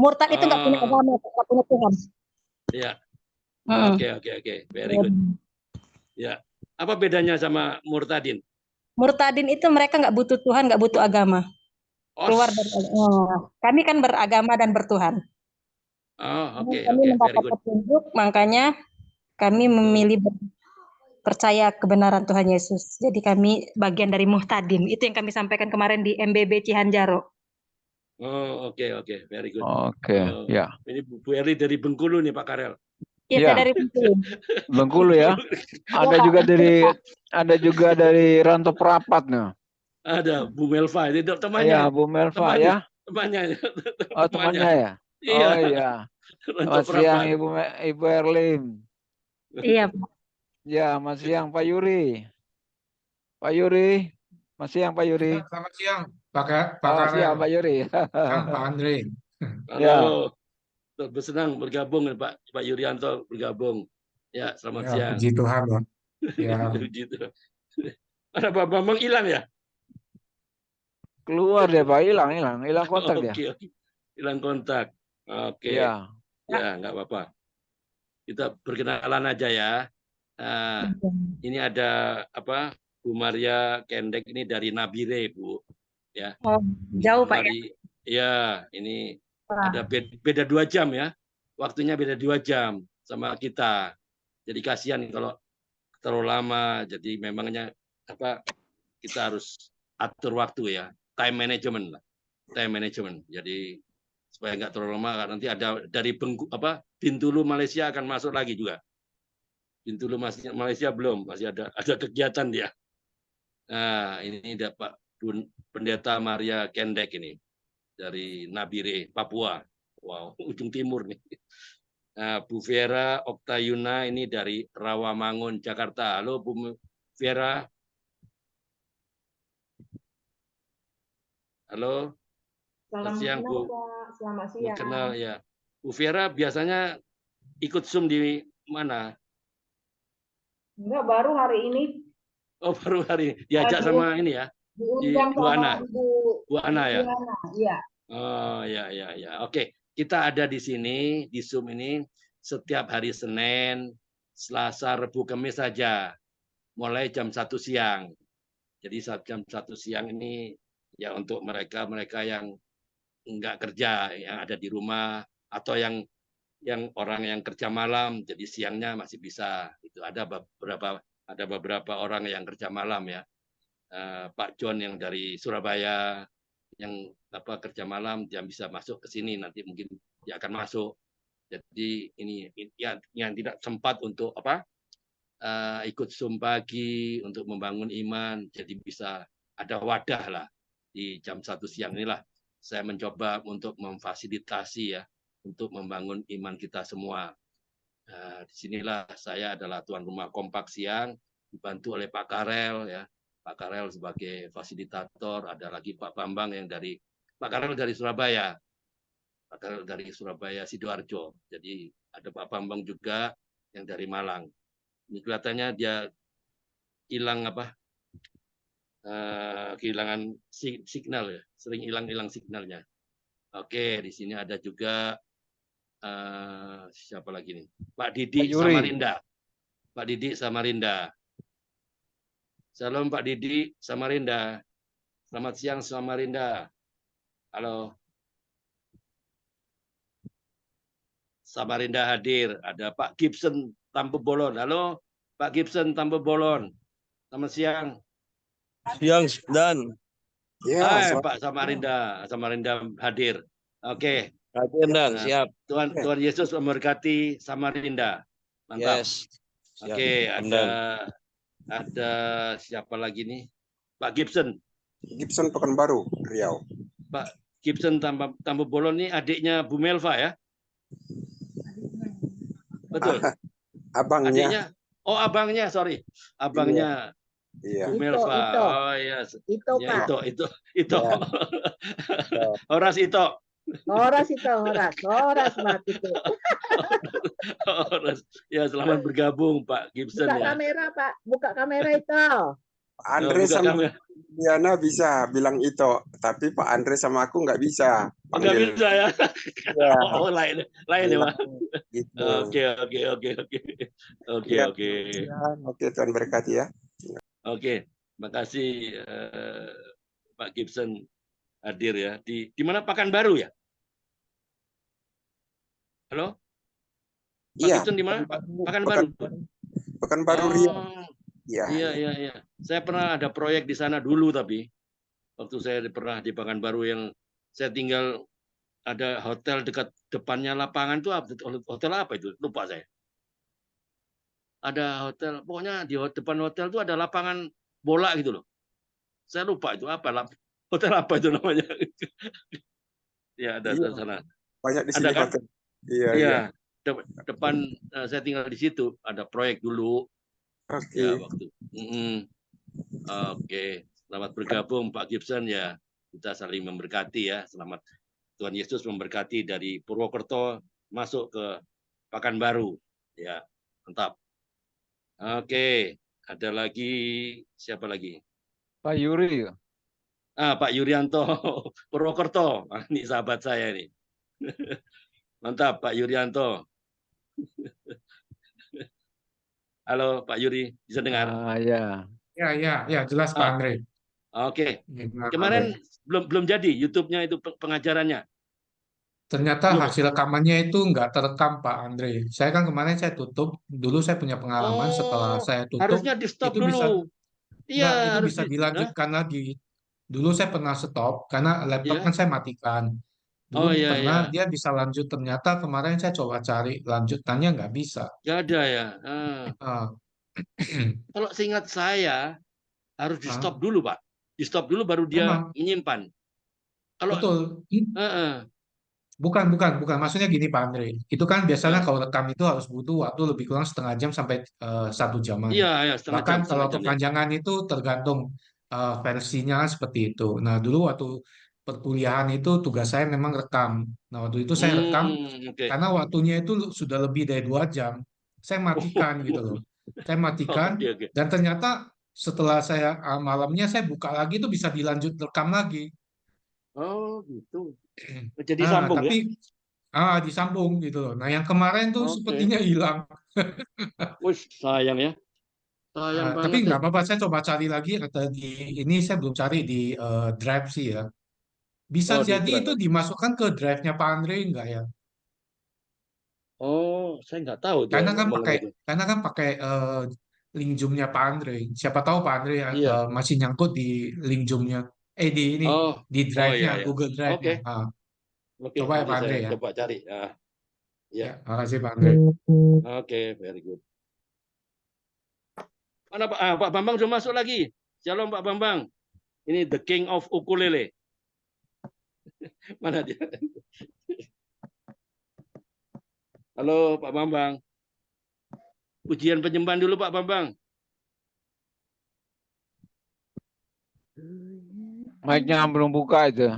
Murtad itu nggak punya Oh, agama, nggak punya Tuhan. iya. Mm. Oke. Very good. Ya. Apa bedanya sama murtadin? Murtadin itu mereka nggak butuh Tuhan, nggak butuh agama. Oh, Keluar dari kami kan beragama dan bertuhan. Kami very mendapat good. petunjuk, makanya kami Hmm. memilih percaya kebenaran Tuhan Yesus. Jadi kami bagian dari muhtadin. Itu yang kami sampaikan kemarin di MBB Cihanjaro. Oh, oke, very good. Oke, ya. Ini Bu Erli dari Bengkulu nih Pak Karel. Iya, Ya. saya dari Bengkulu. Bengkulu ya. Ada juga dari Rantau Prapat nih. Ada Bu Melva, ini temannya. Iya, Bu Melva ya. Temannya. Oh, temannya ya. Iya. Oh iya. Selamat siang Ibu Erlim. Iya, Pak. Ya, selamat siang Pak Yuri. Pak Yuri, selamat siang Pak Yuri. Selamat siang Pak Karel. Siang Pak Yuri. Siang Pak Andre. Halo. Bersenang bergabung Pak Yurianto bergabung. Ya, selamat siang. Puji Tuhan, Pak. Ya. Puji Tuhan. Ada Pak Bambang hilang ya? Keluar deh Pak, hilang kontak dia. Oke. Hilang kontak. Oke. Ya, nggak apa-apa. Kita perkenalan aja ya. Ini ada Bu Maria Kendek ini dari Nabire, Bu. Ya. Oh, jauh Pak ya? Ya, ini ada beda 2 jam ya. Waktunya beda 2 jam sama kita. Jadi kasihan kalau terlalu lama. Jadi memangnya kita harus atur waktu ya. Time management lah. Time management. Jadi supaya nggak terlalu lama, nanti ada dari Bintulu Malaysia akan masuk lagi juga. Bintulu Malaysia belum, masih ada kegiatan dia. Nah, ini ada Pak Pendeta Maria Kendek ini dari Nabire, Papua. Wow, ujung timur nih. Nah, Bu Vera Oktayuna ini dari Rawamangun, Jakarta. Halo Bu Vera. Halo. Selamat siang, Bu. Selamat siang. Kenal ya. Bu Vera biasanya ikut Zoom di mana? Enggak, baru hari ini. Oh, baru hari ini. Diajak sama ini ya? Di Bu Ana. Bu Ana ya? Iya. Oh, ya. Oke, kita ada di sini, di Zoom ini, setiap hari Senin, Selasa, Rabu, Kamis saja. Mulai jam 1 siang. Jadi jam 1 siang ini ya untuk mereka yang nggak kerja, yang ada di rumah, atau yang orang yang kerja malam, jadi siangnya masih bisa. Itu ada beberapa orang yang kerja malam ya. Pak John yang dari Surabaya yang kerja malam, dia bisa masuk ke sini, nanti mungkin dia akan masuk. Jadi ini yang tidak sempat untuk ikut Zoom pagi untuk membangun iman, jadi bisa ada wadah lah di jam 1 siang inilah. Saya mencoba untuk memfasilitasi ya, untuk membangun iman kita semua. Disinilah saya adalah tuan rumah kompak siang, dibantu oleh Pak Karel ya. Pak Karel sebagai fasilitator, ada lagi Pak Bambang yang Pak Karel dari Surabaya. Pak Karel dari Surabaya Sidoarjo. Jadi ada Pak Bambang juga yang dari Malang. Ini kelihatannya dia hilang kehilangan signal ya, sering hilang signalnya. Oke, di sini ada juga siapa lagi nih? Pak Didi Samarinda. Pak Didi Samarinda. Salam Pak Didi Samarinda. Selamat siang Samarinda. Halo. Samarinda hadir. Ada Pak Gibson Tampu Bolon. Halo Pak Gibson Tampu Bolon. Selamat siang. Siang dan ya, Pak Samarinda hadir. Oke. Hadir dan siap. Tuhan Yesus memberkati Samarinda. Mantap. Yes. Oke, ada siapa lagi nih? Pak Gibson. Gibson Pekanbaru, Riau. Pak Gibson Tampu Bolon ini adiknya Bu Melva ya? Betul. Abangnya. Adiknya. Oh, abangnya, sorry. Abangnya. Iya. Bu Melva. Ito. Oh iya. Itu ya, Pak. Itu. Ya. Horas itu. Horas Pak itu. Horas. Ya, selamat bergabung Pak Gibson Buka ya. kamera Pak, buka kamera itu. Pak Andre buka sama kamera. Diana bisa bilang itu, tapi Pak Andre sama aku nggak bisa Enggak panggil. bisa ya. Iya, Oh, lain ya, Pak. gitu. Oke. Oke. Ya, Oke. oke, Tuhan berkati ya. Oke, makasih Pak Gibson hadir ya. Di mana Pekanbaru ya? Halo? Pak Iya, Gibson di mana? Pekanbaru. Pekanbaru Riau. Oh, Iya, iya. Saya pernah ada proyek di sana dulu, tapi waktu saya pernah di Pekanbaru yang saya tinggal, ada hotel dekat depannya lapangan itu, hotel apa itu? Lupa saya. Ada hotel, pokoknya di depan hotel itu ada lapangan bola gitu loh. Saya lupa itu apa, hotel apa itu namanya. Ya, ada Iya, di sana. banyak di Ada sini kan? hotel. Iya. Iya, depan saya tinggal di situ, ada proyek dulu. Oke. Ya, waktu. Oke, selamat bergabung Pak Gibson ya. Kita saling memberkati ya. Selamat, Tuhan Yesus memberkati dari Purwokerto masuk ke Pekanbaru. Ya, mantap. Oke, ada lagi, siapa lagi? Pak Yuri. Pak Yuryanto Purwokerto. Ini sahabat saya ini. Mantap Pak Yuryanto. Halo Pak Yuri, bisa dengar? Ya. Ya, jelas Pak Andre. Oke. Gimana, Pak Kemarin Andre? belum jadi YouTube-nya itu pengajarannya. Ternyata Belum ya? hasil rekamannya itu nggak terekam Pak Andre. Saya kan kemarin saya tutup. Dulu saya punya pengalaman setelah Oh, saya tutup harusnya di stop itu bisa dulu. Iya, harus bisa di. Hah? dilanjutkan lagi. Dulu saya pernah stop karena laptop kan Ya. saya matikan. Oh Dulu iya pernah ya. dia bisa lanjut. Ternyata kemarin saya coba cari lanjutannya nggak bisa. Gak ada ya. Ah, Kalau seingat saya harus di ah, stop dulu Pak. Di stop dulu baru dia memang menyimpan. Kalau betul. eh, Bukan. Maksudnya gini Pak Andre. Itu kan biasanya ya. kalau rekam itu harus butuh waktu lebih kurang setengah jam sampai 1 jaman. Iya ya, setengah Bahkan jam, kalau setengah jam ya. kepanjangan itu tergantung versinya seperti itu. Nah dulu waktu perkuliahan itu tugas saya memang rekam. Nah waktu itu saya rekam Oke. karena waktunya itu sudah lebih dari 2 jam. Saya matikan gitu loh. Saya matikan Oke. dan ternyata setelah saya malamnya saya buka lagi itu bisa dilanjut rekam lagi. Oh, gitu. Jadi Nah, sambung ya. tapi disambung gitu loh. Nah, yang kemarin tuh Oke. sepertinya hilang. Wih, sayang ya. Sayang Tapi banget ya. nggak apa-apa, saya coba cari lagi. Atau di ini saya belum cari di Drive sih ya. Bisa Oh, di jadi itu drive. dimasukkan ke Drive-nya Pak Andre nggak ya? Oh, saya nggak tahu tuh Karena kan mengenai pakai itu. link Zoom-nya Pak Andre. Siapa tahu Pak Andre Iya. masih nyangkut di link Zoom-nya. Di ini Oh, di oh Drive-nya, ya ya. Google Drive-nya. Oke, oke. Coba ya Nanti Pak saya Andre ya. coba cari. Ya. Ya, makasih Pak Andre. Oke, very good. Mana Pak? Pak Bambang sudah masuk lagi. Shalom Pak Bambang. Ini the king of ukulele. Mana dia? Halo Pak Bambang. Ujian penyembahan dulu Pak Bambang. Mic-nya belum buka itu.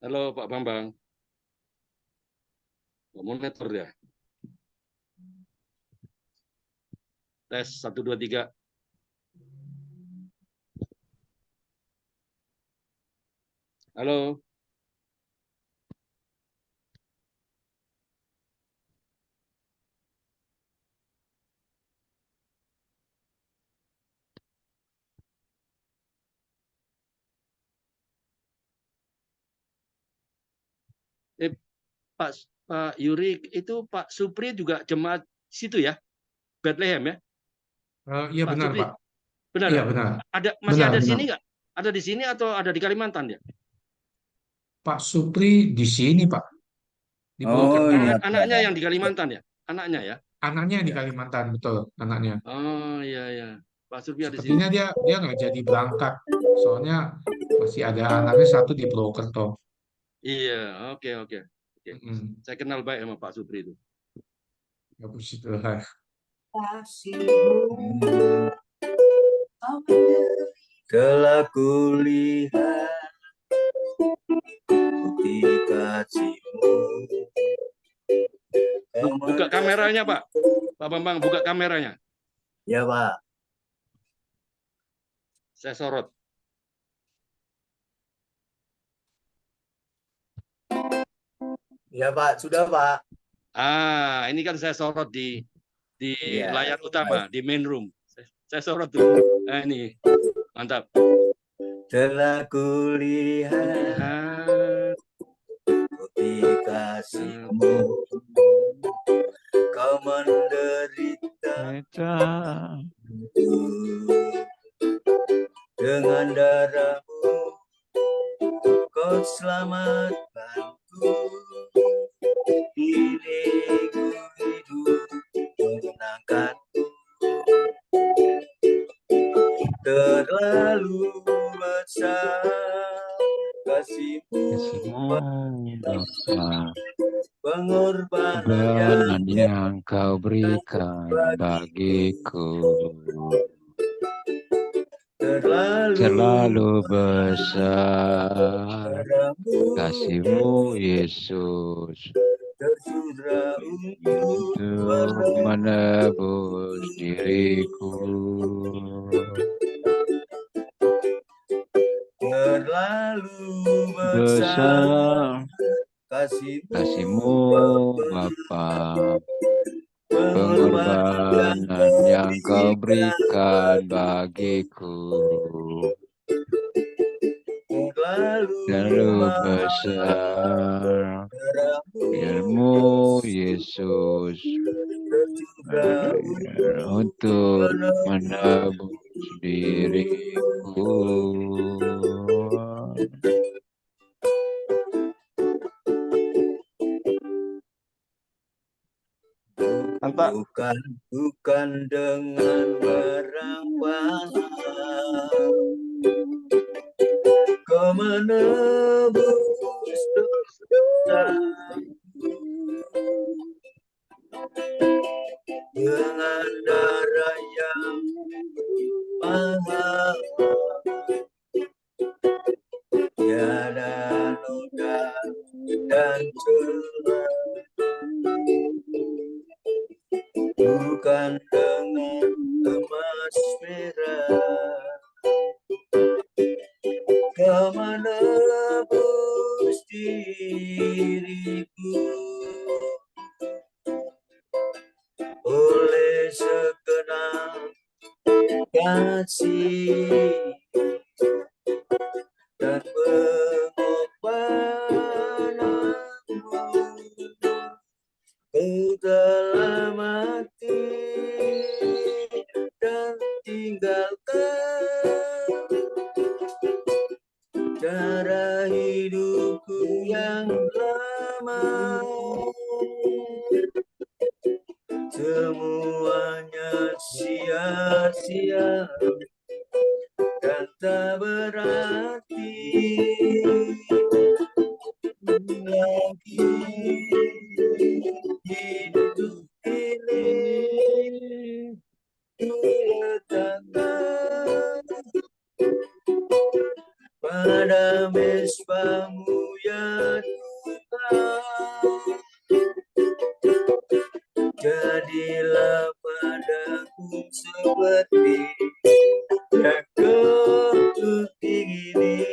Halo Pak Bambang. Monitor ya. Tes 1 2 3. Halo. Pak Yuri itu Pak Supri juga jemaat situ ya? Bethlehem ya? Iya Pak benar Supri. Pak. Benar Iya ya? benar. Masih Benar ada di benar. sini nggak? Ada di sini atau ada di Kalimantan ya? Pak Supri di sini Pak. Di Oh Purwokerto. iya. Anaknya yang di Kalimantan ya? Anaknya ya? Anaknya di Ya. Kalimantan, betul, anaknya. Oh iya ya. Pak Supri ada di sini. Sepertinya dia nggak jadi berangkat, soalnya masih ada anaknya satu di Purwokerto. Iya, oke. Mm-mm. Saya kenal baik sama Pak Supri itu. Ya, puji Tuhan. Telah kulihat bukti kasih-Mu Buka kameranya, Pak. Pak Bambang, buka kameranya. Ya, Pak. Saya sorot. Ya, Pak. Sudah, Pak. Ini kan saya sorot di Iya. layar utama, di main room. Saya sorot tuh. Nah, ini. Mantap. Telah kulihat Lihat bukti kasih-Mu, Kau menderita Kita dengan darah-Mu, Kau selamatkanku. Kini ku hidup menyenangkanku. Terlalu besar kasih-Mu, kasih-Mu Bapa, pengorbanan pengorbanan yang Kau berikan bagiku terlalu besar. Kasih-Mu Yesus tercurah untuk untuk menebus diriku. terlalu Besar kasih-Mu, kasih-Mu Bapa, pengorbanan yang Kau berikan bagiku terlalu besar. Ilmu Yesus untuk menebus diriku. Mantap. bukan dengan barang mahal, Kau menebus dosa dengan darah yang mahal. Tiada noda dan celah, bukan dengan emas merah, Kau menebus diriku. Oleh segenap kasih dan pengorbanan-Mu, Kau telah mati dan tinggalkan cara hidupku yang lama. Semuanya sia-sia dan tak berarti lagi hidup ini. Letakkan pada mesbah-Mu ya Tuhan. Jadilah padaku seperti yang Kau ingini.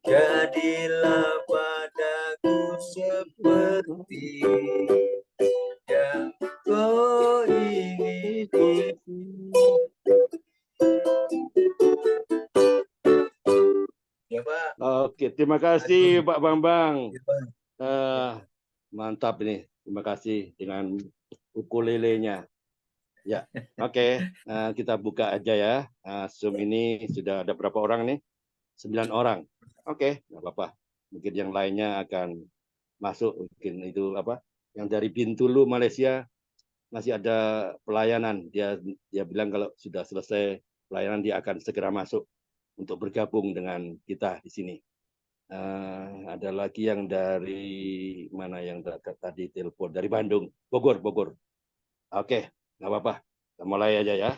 Jadilah padaku seperti yang Kau ingini. Ya, Pak. Oke, terima kasih Pak Bambang. Ya, Pak. Mantap ini. Terima kasih dengan ukulelenya. Ya, oke. Kita buka aja ya. Zoom ini sudah ada berapa orang nih? 9 orang. Oke, nggak apa-apa. Mungkin yang lainnya akan masuk. Mungkin itu apa? Yang dari Bintulu, Malaysia masih ada pelayanan. Dia bilang kalau sudah selesai pelayanan dia akan segera masuk untuk bergabung dengan kita di sini. Ada lagi yang dari mana yang tadi telepon dari Bandung, Bogor. Oke, nggak apa-apa. Kita mulai aja ya.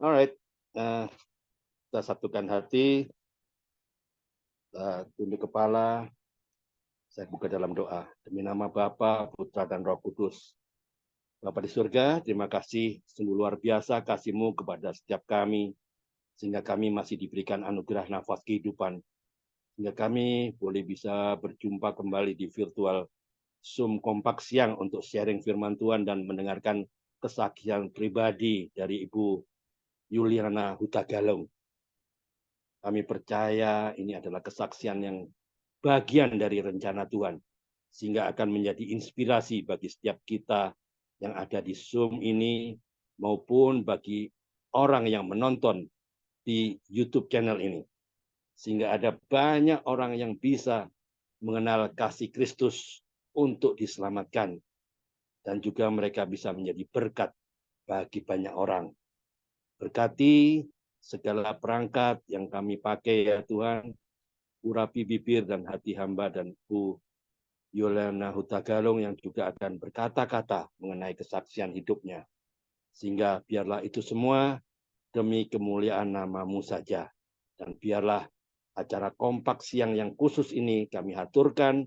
Alright, kita satukan hati, kita tunduk kepala, Saya buka dalam doa. Demi nama Bapa, Putra, dan Roh Kudus. Bapa di surga, terima kasih sungguh luar biasa kasih-Mu kepada setiap kami, sehingga kami masih diberikan anugerah nafas kehidupan, sehingga kami boleh bisa berjumpa kembali di virtual Zoom Kompak Siang untuk sharing firman Tuhan dan mendengarkan kesaksian pribadi dari Ibu Yuliana Hutagalung. Kami percaya ini adalah kesaksian yang bagian dari rencana Tuhan, sehingga akan menjadi inspirasi bagi setiap kita yang ada di Zoom ini, maupun bagi orang yang menonton di YouTube channel ini. Sehingga ada banyak orang yang bisa mengenal kasih Kristus untuk diselamatkan. Dan juga mereka bisa menjadi berkat bagi banyak orang. Berkati segala perangkat yang kami pakai ya Tuhan, urapi bibir dan hati hamba dan Bu Yuliana Hutagalung yang juga akan berkata-kata mengenai kesaksian hidupnya. Sehingga biarlah itu semua demi kemuliaan nama-Mu saja. Dan biarlah acara Kompak Siang yang khusus ini kami haturkan,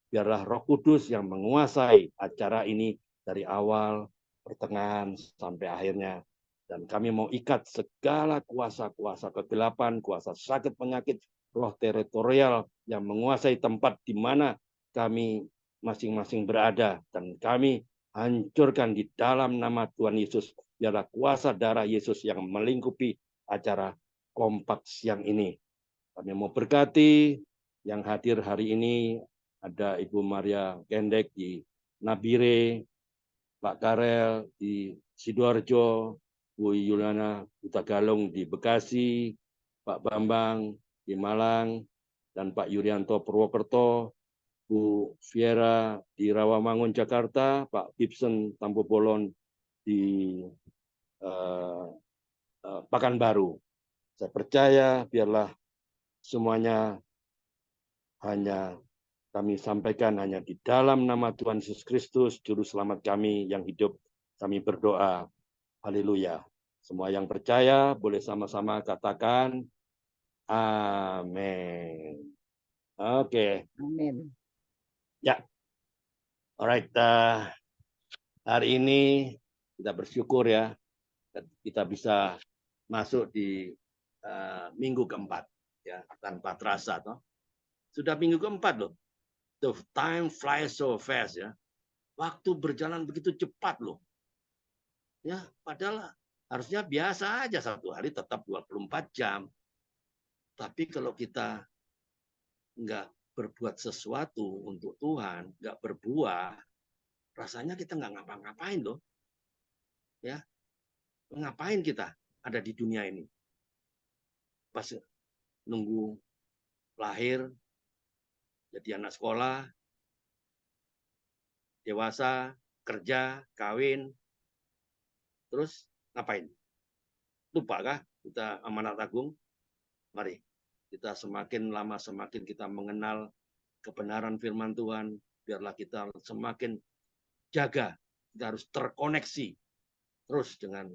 biarlah Roh Kudus yang menguasai acara ini dari awal, pertengahan, sampai akhirnya. Dan kami mau ikat segala kuasa-kuasa kegelapan, kuasa sakit penyakit, roh teritorial yang menguasai tempat di mana kami masing-masing berada. Dan kami hancurkan di dalam nama Tuhan Yesus. Biarlah kuasa darah Yesus yang melingkupi acara Kompak Siang ini. Kami mau berkati yang hadir hari ini, ada Ibu Maria Kendek di Nabire, Pak Karel di Sidoarjo, Bu Yuliana Hutagalung di Bekasi, Pak Bambang di Malang, dan Pak Yuryanto Purwokerto, Bu Viera di Rawamangun, Jakarta, Pak Gibson Tambobolon di Pekanbaru. Saya percaya biarlah semuanya hanya kami sampaikan hanya di dalam nama Tuhan Yesus Kristus, Juru Selamat kami yang hidup, kami berdoa. Haleluya. Semua yang percaya boleh sama-sama katakan amin. Oke. Amin. Ya. Alright. Hari ini kita bersyukur ya, kita bisa masuk di minggu keempat ya, tanpa terasa toh. Sudah minggu keempat loh. The time flies so fast ya. Waktu berjalan begitu cepat loh. Ya, padahal harusnya biasa aja satu hari tetap 24 jam. Tapi kalau kita nggak berbuat sesuatu untuk Tuhan, nggak berbuah, rasanya kita nggak ngapa-ngapain loh. Ya, ngapain kita ada di dunia ini? Pas nunggu lahir, jadi anak sekolah, dewasa, kerja, kawin, terus ngapain? Lupa kah kita amanat agung? Mari kita semakin lama semakin kita mengenal kebenaran firman Tuhan, biarlah kita semakin jaga, kita harus terkoneksi terus dengan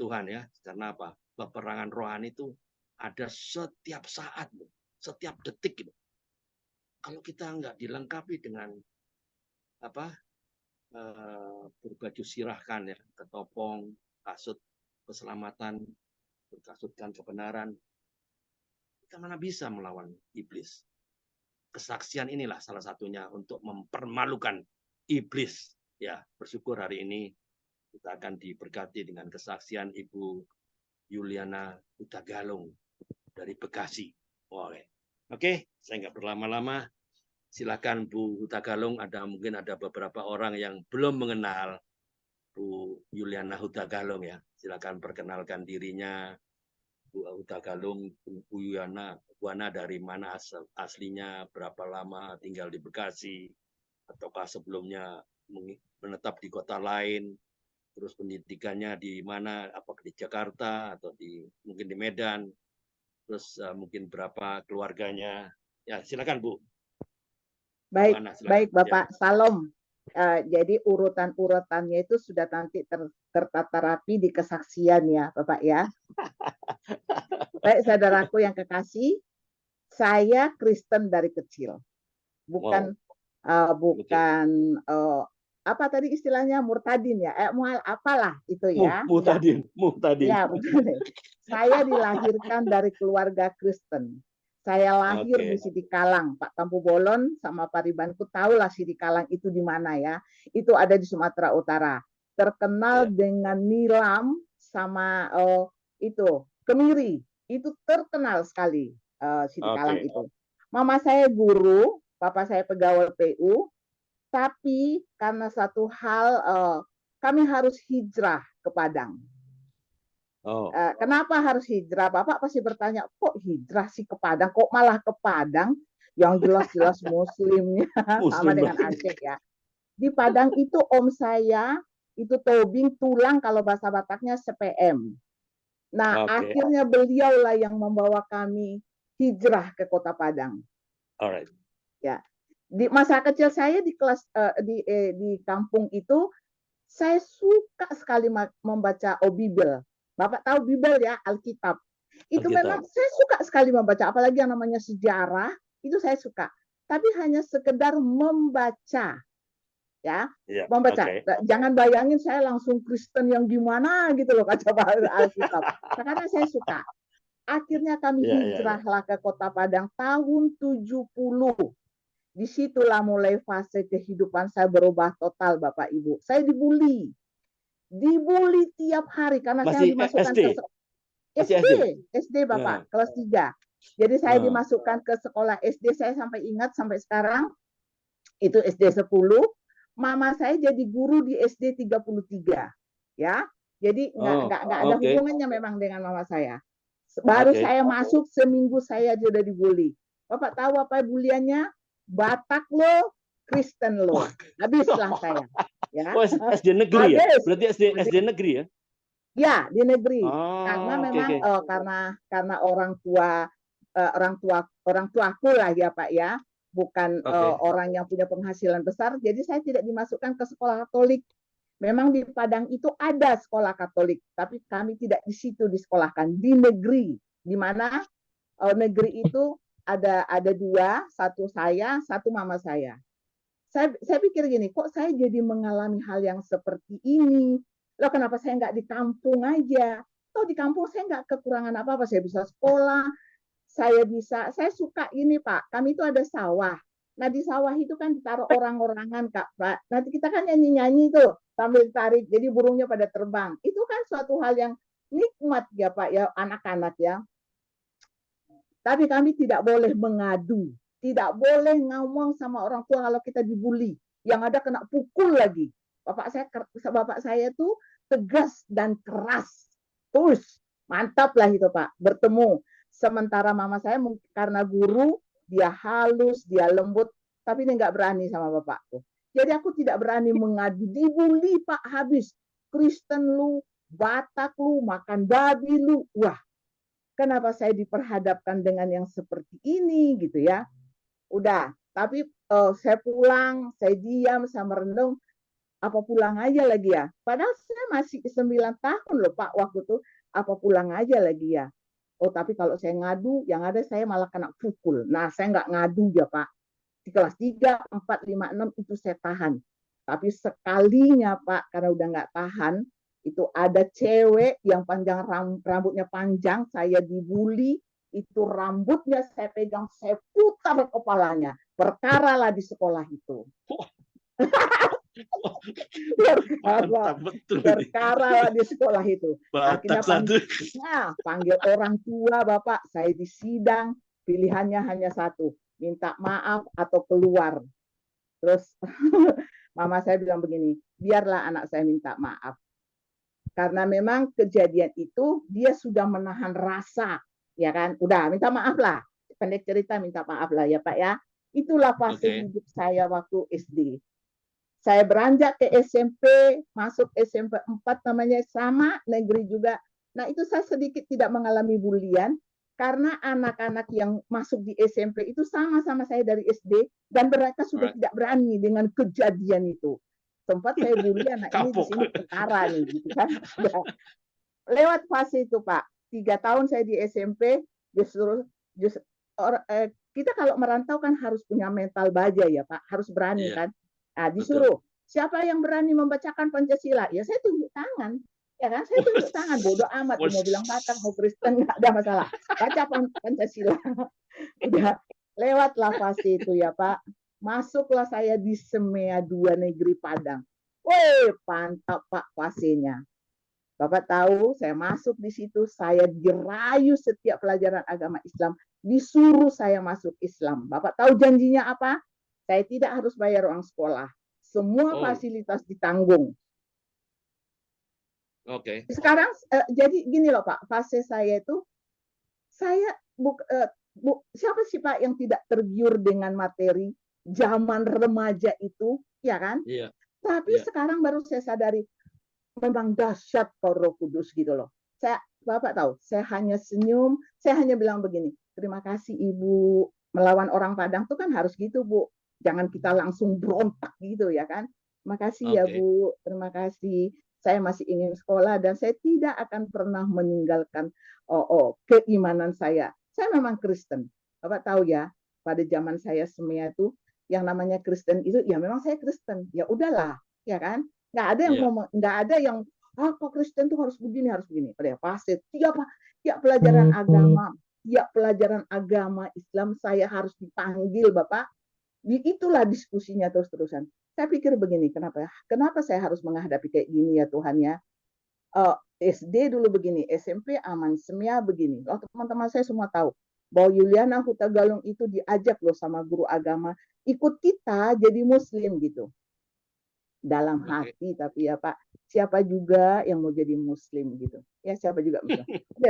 Tuhan ya. Karena apa? Peperangan rohani itu ada setiap saat, setiap detik. Kalau kita nggak dilengkapi dengan berbaju sirahkan ya, ketopong, kasut keselamatan, berkasutkan kebenaran, kita mana bisa melawan iblis? Kesaksian inilah salah satunya untuk mempermalukan iblis. Ya, bersyukur hari ini kita akan diberkati dengan kesaksian Ibu Yuliana Hutagalung dari Bekasi. Oke, saya nggak berlama-lama. Silakan Bu Hutagalung, mungkin ada beberapa orang yang belum mengenal Bu Yuliana Hutagalung ya. Silakan perkenalkan dirinya. Bu Hutagalung, Bu Yuliana dari mana aslinya, berapa lama tinggal di Bekasi, ataukah sebelumnya menetap di kota lain, terus pendidikannya di mana, apakah di Jakarta atau mungkin di Medan, terus mungkin berapa keluarganya. Ya, silakan Bu. Baik, Silakan. baik Bapak. Salam. Jadi urutan-urutannya itu sudah nanti tertata rapi di kesaksian ya Bapak ya. Baik saudaraku yang kekasih, saya Kristen dari kecil. bukan apa tadi istilahnya murtadin ya, apalah itu ya. Muhtadin. Ya, betul. Saya dilahirkan dari keluarga Kristen. Saya lahir di Sidikalang, Pak Tampu Bolon sama Pak Ribanku tahulah Sidikalang itu di mana ya. Itu ada di Sumatera Utara. Terkenal dengan nilam sama itu kemiri. Itu terkenal sekali Sidikalang itu. Mama saya guru, papa saya pegawai PU. Tapi karena satu hal kami harus hijrah ke Padang. Kenapa harus hijrah? Bapak pasti bertanya, kok hijrah sih ke Padang? Kok malah ke Padang? Yang jelas-jelas muslimnya sama dengan Aceh ya. Di Padang itu om saya itu tobing tulang kalau bahasa Bataknya CPM. Nah, akhirnya beliaulah yang membawa kami hijrah ke Kota Padang. Alright. Ya. Di masa kecil saya di kelas di kampung itu saya suka sekali membaca Bibel. Bapak tahu Bibel ya, Alkitab. Itu memang saya suka sekali membaca, apalagi yang namanya sejarah, itu saya suka. Tapi hanya sekedar membaca. Ya, membaca. Jangan bayangin saya langsung Kristen yang gimana gitu loh baca Alkitab. Karena saya suka. Akhirnya kami hijrahlah ke Kota Padang tahun 70. Disitulah mulai fase kehidupan saya berubah total, Bapak Ibu. Saya dibully tiap hari karena saya dimasukkan ke SD Bapak, kelas 3. Jadi saya dimasukkan ke sekolah SD, saya sampai ingat sampai sekarang itu SD 10. Mama saya jadi guru di SD 33. Ya. Jadi nggak ada hubungannya memang dengan mama saya. Baru saya masuk seminggu saya sudah dibully. Bapak tahu apa buliannya? Batak lo, Kristen lo. Habislah saya. Ya. SD negeri ya? Berarti SD negeri ya? Ya, di negeri. Karena memang karena orang tuaku lah ya Pak ya, bukan orang yang punya penghasilan besar, jadi saya tidak dimasukkan ke sekolah Katolik. Memang di Padang itu ada sekolah Katolik, tapi kami tidak di situ disekolahkan, di negeri, di mana negeri itu ada 2, satu saya, satu mama saya. Saya pikir gini, kok saya jadi mengalami hal yang seperti ini? Loh kenapa saya nggak di kampung aja? Toh di kampung saya nggak kekurangan apa-apa, saya bisa sekolah, saya suka ini Pak, kami itu ada sawah. Nah di sawah itu kan ditaruh orang-orangan Pak. Nanti kita kan nyanyi-nyanyi tuh sambil tarik, jadi burungnya pada terbang. Itu kan suatu hal yang nikmat ya Pak ya, anak-anak ya. Tapi kami tidak boleh mengadu. Tidak boleh ngomong sama orang tua kalau kita dibully. Yang ada kena pukul lagi. Bapak saya tuh tegas dan keras. Terus mantap lah itu Pak. Bertemu. Sementara mama saya karena guru, dia halus, dia lembut. Tapi dia nggak berani sama bapakku. Jadi aku tidak berani mengadu. Dibully Pak habis. Kristen lu, Batak lu, makan babi lu. Wah, kenapa saya diperhadapkan dengan yang seperti ini gitu ya. Udah, tapi saya pulang, saya diam, saya merenung, apa pulang aja lagi ya. Padahal saya masih 9 tahun loh Pak waktu itu, apa pulang aja lagi ya. Oh tapi kalau saya ngadu, yang ada saya malah kena pukul. Nah saya nggak ngadu ya Pak. Di kelas 3, 4, 5, 6 itu saya tahan. Tapi sekalinya Pak, karena udah nggak tahan, itu ada cewek yang rambutnya panjang, saya dibully, itu rambutnya saya pegang, saya putar kepalanya. Perkara lah di sekolah itu. Perkara lah di sekolah itu. Akhirnya panggil orang tua Bapak, saya disidang, pilihannya hanya satu, minta maaf atau keluar. Terus mama saya bilang begini, biarlah anak saya minta maaf. Karena memang kejadian itu dia sudah menahan rasa. Ya kan, udah minta maaf lah. Pendek cerita minta maaf lah ya Pak ya. Itulah fase hidup saya waktu SD. Saya beranjak ke SMP, masuk SMP 4 namanya sama, negeri juga. Nah itu saya sedikit tidak mengalami bulian, karena anak-anak yang masuk di SMP itu sama-sama saya dari SD, dan mereka sudah tidak berani dengan kejadian itu. Sempat saya bully anak ini di sini perkara nih, gitu kan. Lewat fase itu Pak. 3 tahun saya di SMP, justru kita kalau merantau kan harus punya mental baja ya Pak, harus berani Iya, kan. Nah, disuruh siapa yang berani membacakan Pancasila? Ya saya tunjuk tangan. Ya kan, saya tunjuk tangan, bodoh amat mau bilang Batak, mau Kristen, nggak ada masalah. Baca Pancasila. Udah lewatlah fase itu ya Pak. Masuklah saya di SEMEA 2 Negeri Padang. Wih, mantap Pak fasenya. Bapak tahu, saya masuk di situ, saya dirayu setiap pelajaran agama Islam, disuruh saya masuk Islam. Bapak tahu janjinya apa? Saya tidak harus bayar uang sekolah. Semua fasilitas ditanggung. Oke. Sekarang jadi gini loh Pak, fase saya itu, saya siapa sih Pak yang tidak tergiur dengan materi zaman remaja itu, ya kan? Iya. Tapi sekarang baru saya sadari, memang dahsyat Roh Kudus gitu loh. Bapak tahu, saya hanya senyum, saya hanya bilang begini, terima kasih Ibu, melawan orang Padang tuh kan harus gitu Bu, jangan kita langsung berontak gitu ya kan. Terima kasih ya Bu, terima kasih. Saya masih ingin sekolah dan saya tidak akan pernah meninggalkan keimanan saya. Saya memang Kristen. Bapak tahu ya, pada zaman saya SEMEA itu yang namanya Kristen itu ya memang saya Kristen. Ya udahlah, ya kan? Nggak ada yang ngomong, nggak ada yang kok Kristen tuh harus begini, harus begini. Pada pasti tiap pelajaran agama Islam saya harus dipanggil Bapak. Itulah diskusinya terus-terusan. Saya pikir begini, kenapa saya harus menghadapi kayak gini ya Tuhan ya? SD dulu begini, SMP aman, SEMEA begini. Teman-teman saya semua tahu bahwa Yuliana Hutagalung itu diajak loh sama guru agama, ikut kita jadi Muslim gitu. Dalam hati, tapi ya Pak, siapa juga yang mau jadi Muslim gitu? Ya siapa juga Muslim.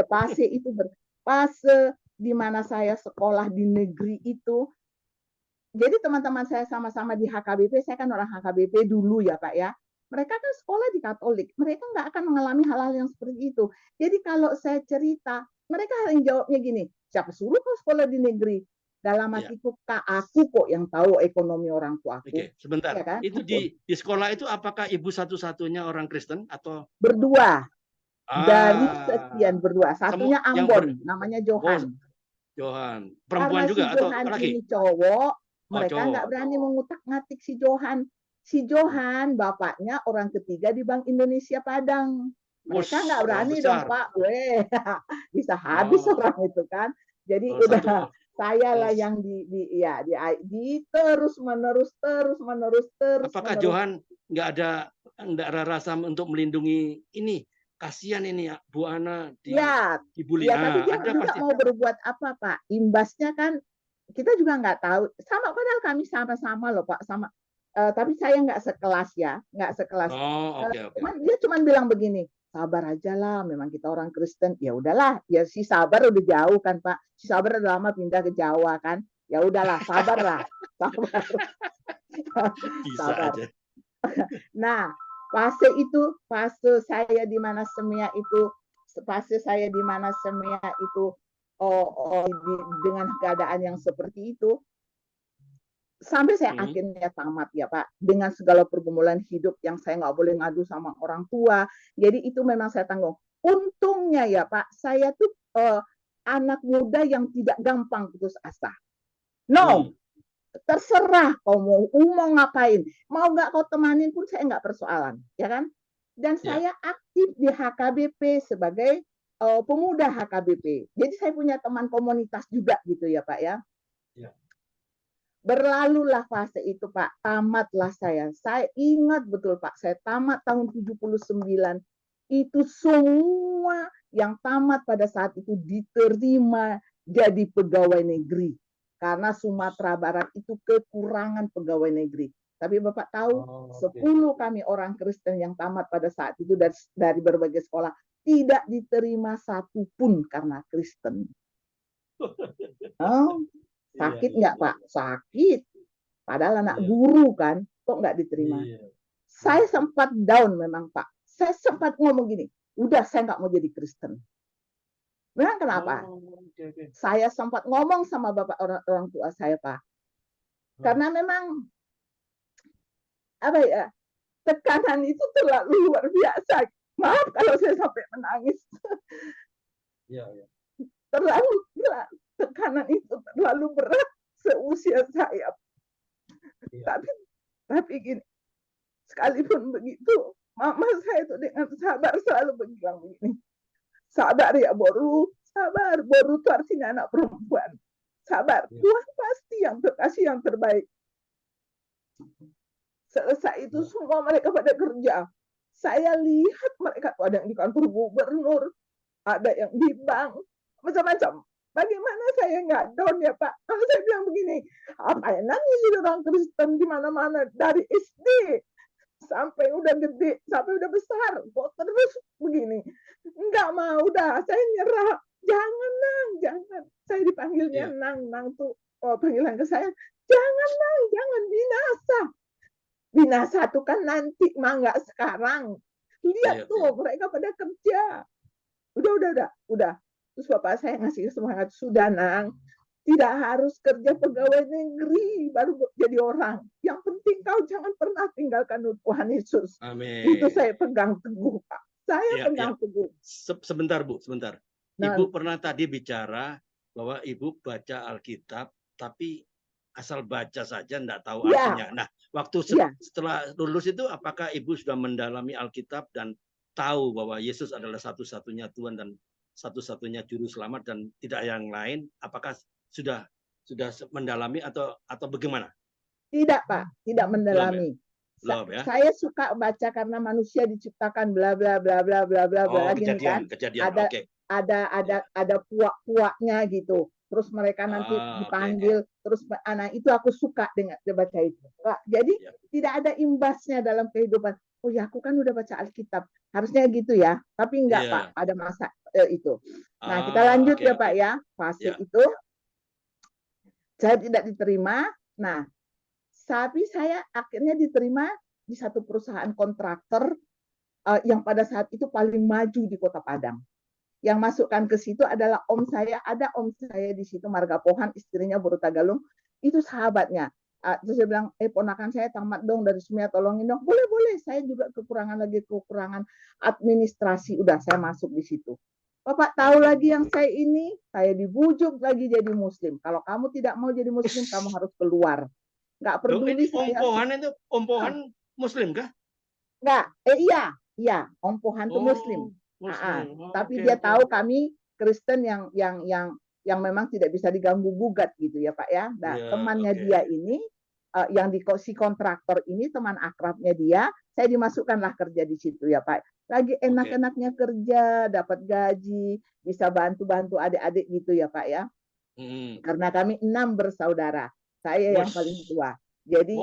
Fase itu fase di mana saya sekolah di negeri itu. Jadi teman-teman saya sama-sama di HKBP, saya kan orang HKBP dulu ya Pak ya. Mereka kan sekolah di Katolik, mereka nggak akan mengalami hal-hal yang seperti itu. Jadi kalau saya cerita, mereka yang jawabnya gini, siapa suruh kau sekolah di negeri? Dalam hatiku, aku kok yang tahu ekonomi orang tua aku. Oke, sebentar. Ya kan? Itu di sekolah itu apakah ibu satu-satunya orang Kristen atau? Berdua. Dari sekian berdua. Satunya Ambon, namanya Johan. Johan. Perempuan karena juga si atau Johan laki? ini cowok, mereka cowok. nggak berani mengutak-ngatik si Johan. Si Johan bapaknya orang ketiga di Bank Indonesia Padang. Mereka nggak berani dong Pak, bisa habis orang itu kan. Jadi udah saya lah yang di terus menerus. Apakah Johan nggak ada rasa untuk melindungi ini? Kasihan ini Bu Ana dibully. Ya, tapi dia juga pasti mau berbuat apa Pak? Imbasnya kan kita juga nggak tahu. Sama padahal kami sama-sama loh Pak, sama. Tapi saya nggak sekelas ya, nggak sekelas. Dia cuma bilang begini, sabar aja lah, memang kita orang Kristen. Ya udahlah, ya si Sabar udah jauh kan Pak. Si Sabar udah lama pindah ke Jawa kan. Ya udahlah, sabar lah, sabar. Bisa aja. Nah, fase saya di mana SEMEA itu, dengan keadaan yang seperti itu, sampai saya akhirnya tamat ya Pak, dengan segala pergumulan hidup yang saya nggak boleh ngadu sama orang tua. Jadi itu memang saya tanggung. Untungnya ya Pak, saya tuh anak muda yang tidak gampang putus asa. Terserah kau mau ngapain, mau nggak kau temanin pun saya nggak persoalan, ya kan? Dan saya aktif di HKBP sebagai pemuda HKBP. Jadi saya punya teman komunitas juga gitu ya Pak ya. Berlalulah fase itu Pak, tamatlah saya. Saya ingat betul Pak, saya tamat tahun 79. Itu semua yang tamat pada saat itu diterima jadi pegawai negeri. Karena Sumatera Barat itu kekurangan pegawai negeri. Tapi Bapak tahu, 10 kami orang Kristen yang tamat pada saat itu dari berbagai sekolah tidak diterima satupun karena Kristen. Sakit nggak Pak? Sakit. Padahal anak guru kan, kok nggak diterima? Saya sempat down memang Pak. Saya sempat ngomong gini, udah saya nggak mau jadi Kristen. Memang kenapa? Saya sempat ngomong sama bapak orang tua saya Pak. Karena memang tekanan itu terlalu luar biasa. Maaf kalau saya sampai menangis. Terlalu tekanan itu terlalu berat. seusia saya. Iya. Tapi gini, sekalipun begitu, mama saya itu dengan sabar selalu bilang begini, sabar ya Boru, sabar. Boru itu artinya anak perempuan. Sabar, Tuhan pasti yang terkasih yang terbaik. Selesai itu semua mereka pada kerja. Saya lihat mereka ada yang di kantor gubernur, ada yang di bank, macam-macam. Bagaimana saya nggak down ya Pak? Kalau saya bilang begini, apa yang nangis orang Kristen di mana-mana dari SD sampai udah gede, sampai udah besar, kok terus begini? Enggak mau, udah saya nyerah. Jangan Nang, jangan. Saya dipanggilnya Nang tuh panggilan ke saya. Jangan Nang, jangan binasa. Binasa tuh kan nanti, mah nggak sekarang. Lihat tuh mereka pada kerja. Udah. Terus bapak saya ngasih semangat, sudah Nang, tidak harus kerja pegawai negeri baru jadi orang. Yang penting kau jangan pernah tinggalkan Tuhan Yesus. Amin. Itu saya pegang teguh Pak. Saya pegang teguh. Sebentar Bu, sebentar. Nah, Ibu pernah tadi bicara bahwa Ibu baca Alkitab, tapi asal baca saja enggak tahu artinya. Nah, waktu setelah lulus itu apakah Ibu sudah mendalami Alkitab dan tahu bahwa Yesus adalah satu-satunya Tuhan dan satu-satunya juru selamat dan tidak yang lain? Apakah sudah mendalami atau bagaimana? Tidak Pak, tidak mendalami. Belum, ya? Saya suka baca karena manusia diciptakan bla bla bla bla bla bla bla kejadian. Ada puak-puaknya gitu. Terus mereka nanti dipanggil, terus anak itu aku suka dengan baca itu. Jadi tidak ada imbasnya dalam kehidupan. Oh ya, aku kan udah baca Alkitab, harusnya gitu ya. Tapi enggak Pak, ada masa itu. Nah kita lanjut ya Pak ya. Fase itu saya tidak diterima. Nah, tapi saya akhirnya diterima di satu perusahaan kontraktor yang pada saat itu paling maju di Kota Padang. Yang masukkan ke situ adalah om saya, ada om saya di situ, Marga Pohan, istrinya Boru Tagalung, itu sahabatnya. Terus dia bilang, ponakan saya tamat dong dari Sumia, tolongin dong. Boleh, saya juga kekurangan administrasi, udah saya masuk di situ. Bapak tahu lagi yang saya dibujuk lagi jadi Muslim. Kalau kamu tidak mau jadi Muslim, kamu harus keluar. Nggak peduli saya. Om Pohan Muslim kah? Nggak, iya, Om Pohan itu Muslim. Tapi dia tahu kami Kristen yang memang tidak bisa diganggu gugat gitu ya Pak ya. Nah, temannya dia ini yang si kontraktor ini teman akrabnya dia, saya dimasukkanlah kerja di situ ya Pak. Lagi enak-enaknya kerja, dapat gaji, bisa bantu-bantu adik-adik gitu ya Pak ya. Karena kami 6 bersaudara, saya yang paling tua. Jadi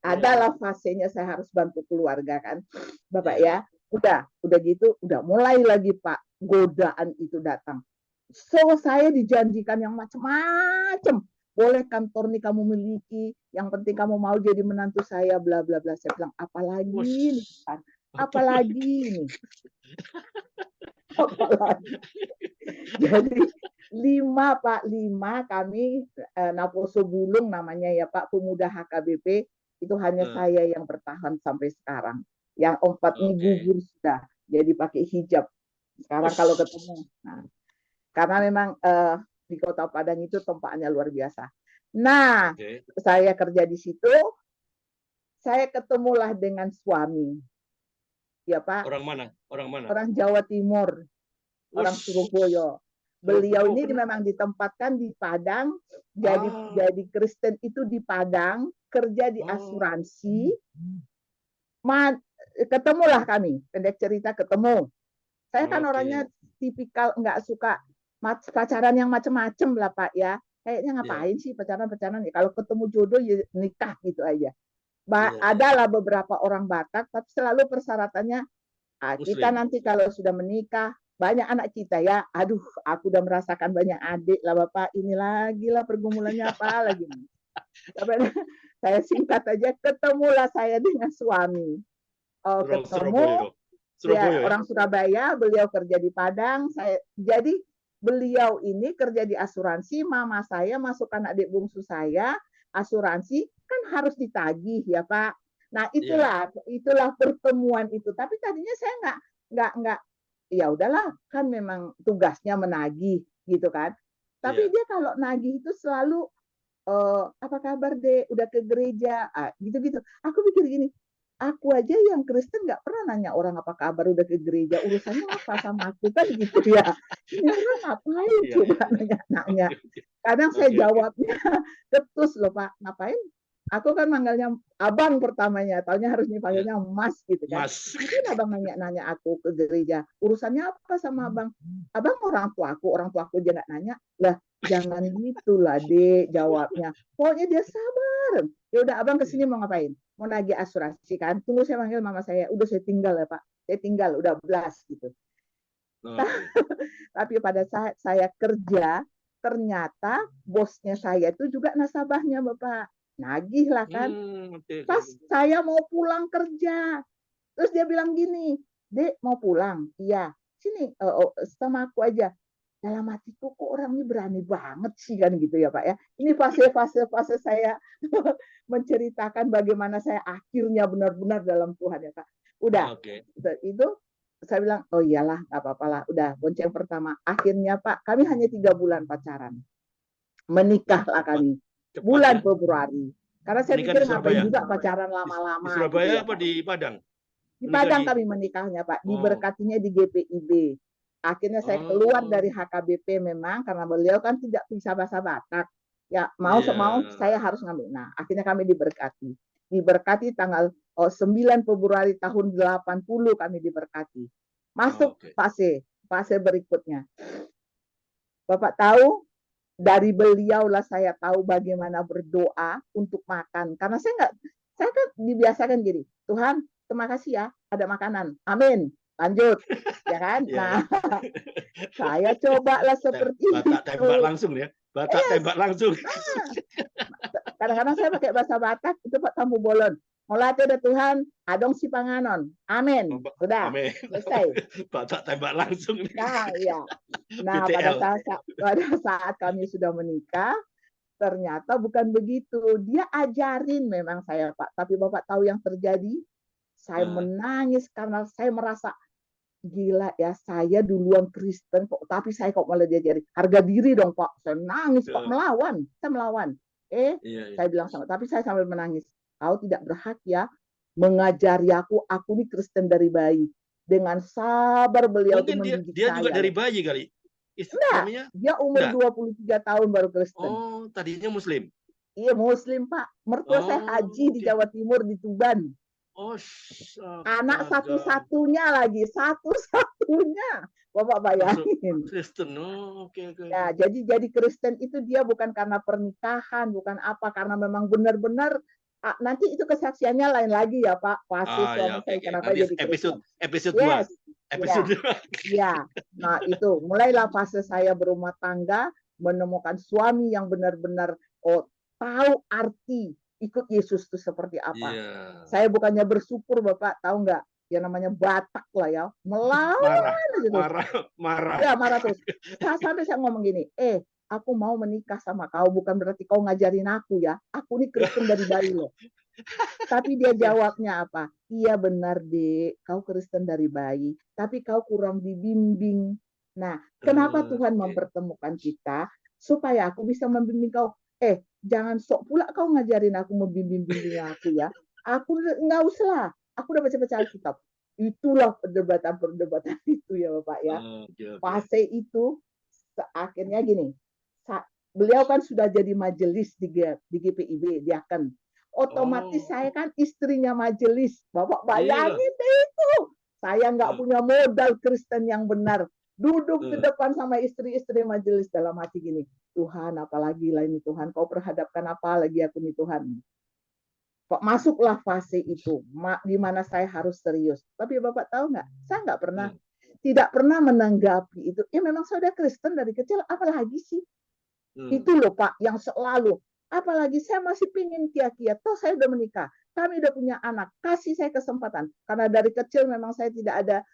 adalah fasenya saya harus bantu keluarga kan, Bapak ya. Udah gitu, udah mulai lagi Pak, godaan itu datang. So saya dijanjikan yang macam-macam. Boleh kantor nih kamu miliki, yang penting kamu mau jadi menantu saya, bla bla bla. Saya bilang apalagi nih, apalagi nih. Apalagi. Jadi 5 kami Naposo Bulung namanya ya Pak, pemuda HKBP, itu hanya saya yang bertahan sampai sekarang. Yang 4 ini gugur sudah, jadi pakai hijab. Sekarang kalau ketemu, nah, karena memang di Kota Padang itu tempatnya luar biasa. Nah, saya kerja di situ, saya ketemulah dengan suami, ya Pak. Orang mana? Orang Jawa Timur, orang Surabaya. Beliau ini memang ditempatkan di Padang, jadi Kristen itu di Padang, kerja di asuransi. Ketemulah kami, pendek cerita ketemu. Saya kan orangnya tipikal nggak suka pacaran yang macam-macam lah Pak ya. Kayaknya ngapain sih pacaran ya. Kalau ketemu jodoh ya nikah gitu aja. Adalah beberapa orang Batak, tapi selalu persyaratannya kita nanti kalau sudah menikah banyak anak kita ya. Aduh, aku udah merasakan banyak adik lah Bapak. Ini lagi lah pergumulannya apa lagi. Saya singkat aja, ketemulah saya dengan suami. Ketemu Surabaya, orang Surabaya, beliau kerja di Padang. Jadi beliau ini kerja di asuransi, mama saya masukkan adik bungsu saya, asuransi kan harus ditagih ya Pak. Nah itulah pertemuan itu. Tapi tadinya saya nggak ya udahlah kan memang tugasnya menagih gitu kan. Tapi dia kalau nagih itu selalu Apa kabar dek, udah ke gereja, gitu-gitu. Aku pikir gini, aku aja yang Kristen nggak pernah nanya orang apa kabar udah ke gereja, urusannya apa sama aku kan gitu ya. Ini orang ngapain Iya, coba iya, iya. nanya-nanya. Oke, oke. Kadang saya Oke, oke. jawabnya ketus loh Pak, ngapain? Aku kan manggilnya abang pertamanya, taunya harus dipanggilnya mas gitu kan. Mas. Mungkin abang nanya-nanya aku ke gereja, urusannya apa sama abang? Abang orang tuaku aja nggak nanya. Lah, jangan gitulah dek jawabnya. Pokoknya dia sabar. Ya udah abang kesini mau ngapain? Mau nagih asuransi kan? Tunggu saya panggil mama saya. Udah saya tinggal ya Pak. Saya tinggal udah belas gitu. Oke. Tapi pada saat saya kerja, ternyata bosnya saya itu juga nasabahnya Bapak. Nagih lah kan. Oke, oke, Pas oke. saya mau pulang kerja, terus dia bilang gini, Dek mau pulang? Iya. Sini sama aku aja. Dalam hatiku kok orang ini berani banget sih kan gitu ya Pak ya. Ini fase saya menceritakan bagaimana saya akhirnya benar-benar dalam Tuhan ya Pak. Udah, Oke. itu saya bilang, oh iyalah nggak apa-apa lah. Udah, bonceng pertama. Akhirnya Pak, kami hanya 3 bulan pacaran. Menikahlah kami. Cepat Bulan ya. Februari. Karena saya Menikah pikir di ngapain Surabaya. juga pacaran Di lama-lama gitu Surabaya ya apa Pak. di Padang? Di Menikah Padang di kami menikahnya Pak, Oh. diberkatinya di GPIB. Akhirnya saya keluar dari HKBP memang karena beliau kan tidak bisa bahasa Batak. Ya mau Iya. saya harus ngambil. Nah akhirnya kami diberkati. Diberkati tanggal 9 Februari tahun 80 kami diberkati. Masuk Oke. fase berikutnya. Bapak tahu dari beliau lah saya tahu bagaimana berdoa untuk makan. Karena saya kan dibiasakan gini, Tuhan terima kasih ya ada makanan. Amin. Lanjut. Ya kan? Iya, Nah, iya. saya cobalah seperti Batak tembak itu. langsung ya. Batak tembak langsung. Kadang-kadang saya pakai bahasa Batak, itu Pak Tamu Bolon. Mulai ada Tuhan, adong si panganon. Amin. Sudah, Amin. selesai. Batak tembak langsung. Nah, iya. Nah, BTL. pada saat kami sudah menikah, ternyata bukan begitu. Dia ajarin memang saya, Pak. Tapi Bapak tahu yang terjadi? Saya menangis karena saya merasa gila ya, saya duluan Kristen kok, tapi saya kok malah diajari harga diri dong Pak. Saya nangis Pak, saya melawan. Iya. Saya bilang tapi saya sambil menangis. Kau tidak berhak ya mengajari aku ini Kristen dari bayi. Dengan sabar beliau tuh Mungkin mendidik dia saya. juga dari bayi kali. Enggak, dia umur 23 tahun baru Kristen. Oh, tadinya Muslim. Iya Muslim Pak. Mertua saya haji di Jawa Timur di Tuban. Oh, anak satu-satunya lagi, satu-satunya. Bapak bayangin. Kristen, oke. Ya, jadi Kristen itu dia bukan karena pernikahan, bukan apa, karena memang benar-benar nanti itu kesaksiannya lain lagi ya Pak. Pasti suami saya kenapa nanti jadi Kristen. episode 2. Yes. Episode 2. Ya. Nah, itu mulailah fase saya berumah tangga, menemukan suami yang benar-benar tahu arti ikut Yesus itu seperti apa. Yeah. Saya bukannya bersyukur Bapak, tahu nggak? Ya namanya Batak lah ya, melawan gitu. Marah. Ya marah terus. Sampai saya ngomong gini, aku mau menikah sama kau, bukan berarti kau ngajarin aku ya. Aku ini Kristen dari bayi loh. Tapi dia jawabnya apa? Iya benar dek, kau Kristen dari bayi, tapi kau kurang dibimbing. Nah, kenapa Tuhan mempertemukan kita? Supaya aku bisa membimbing kau. Jangan sok pula kau ngajarin aku, membimbing aku ya. Aku nggak usah lah. Aku udah baca-baca Alkitab. Itulah perdebatan itu ya Bapak ya. Fase itu akhirnya gini. Beliau kan sudah jadi majelis di GPIB, diaken. Otomatis saya kan istrinya majelis. Bapak bayangin deh itu. Saya nggak punya modal Kristen yang benar. Duduk di depan sama istri-istri majelis dalam hati gini. Tuhan, apalagi lah ini Tuhan. Kau perhadapkan apa lagi aku nih Tuhan. Kok masuklah fase itu. Di mana saya harus serius. Tapi Bapak tahu nggak? Saya nggak pernah. Tidak pernah menanggapi itu. Ya memang saya udah Kristen dari kecil. Apalagi sih? Itu loh Pak. Yang selalu. Apalagi saya masih pingin kia-kia. Toh saya udah menikah. Kami udah punya anak. Kasih saya kesempatan. Karena dari kecil memang saya tidak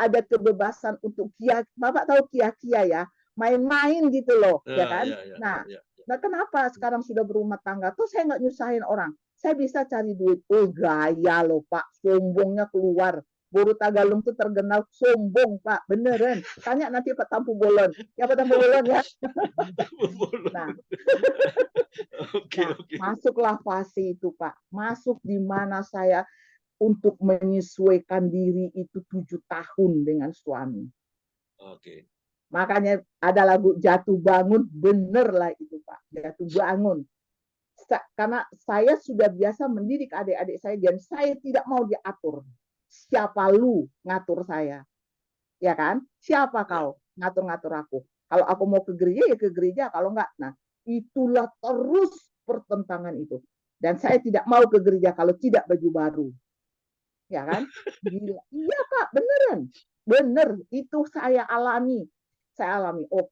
ada kebebasan untuk kia. Bapak tahu kia-kia ya. Main-main gitu loh. Ya kan? Nah, kenapa sekarang sudah berumah tangga? Toh saya nggak nyusahin orang. Saya bisa cari duit. Oh gaya loh Pak. Sombongnya keluar. Boru Tagalung tuh terkenal sombong, Pak. Beneran. Tanya nanti Pak Tampu Bolon. Ya Pak Tampu Bolon ya. Nah, Oke, nah, oke. masuklah fase itu, Pak. Masuk di mana saya untuk menyesuaikan diri itu 7 tahun dengan suami. Oke. Makanya ada lagu Jatuh Bangun, bener lah itu, Pak. Jatuh Bangun. Karena saya sudah biasa mendidik adik-adik saya dan saya tidak mau diatur. Siapa lu ngatur saya? Ya kan? Siapa kau ngatur-ngatur aku? Kalau aku mau ke gereja ya ke gereja, kalau enggak. Nah, itulah terus pertentangan itu. Dan saya tidak mau ke gereja kalau tidak baju baru. Ya kan? Gila. Iya, Pak, beneran. Bener, itu saya alami. Saya alami. Oh,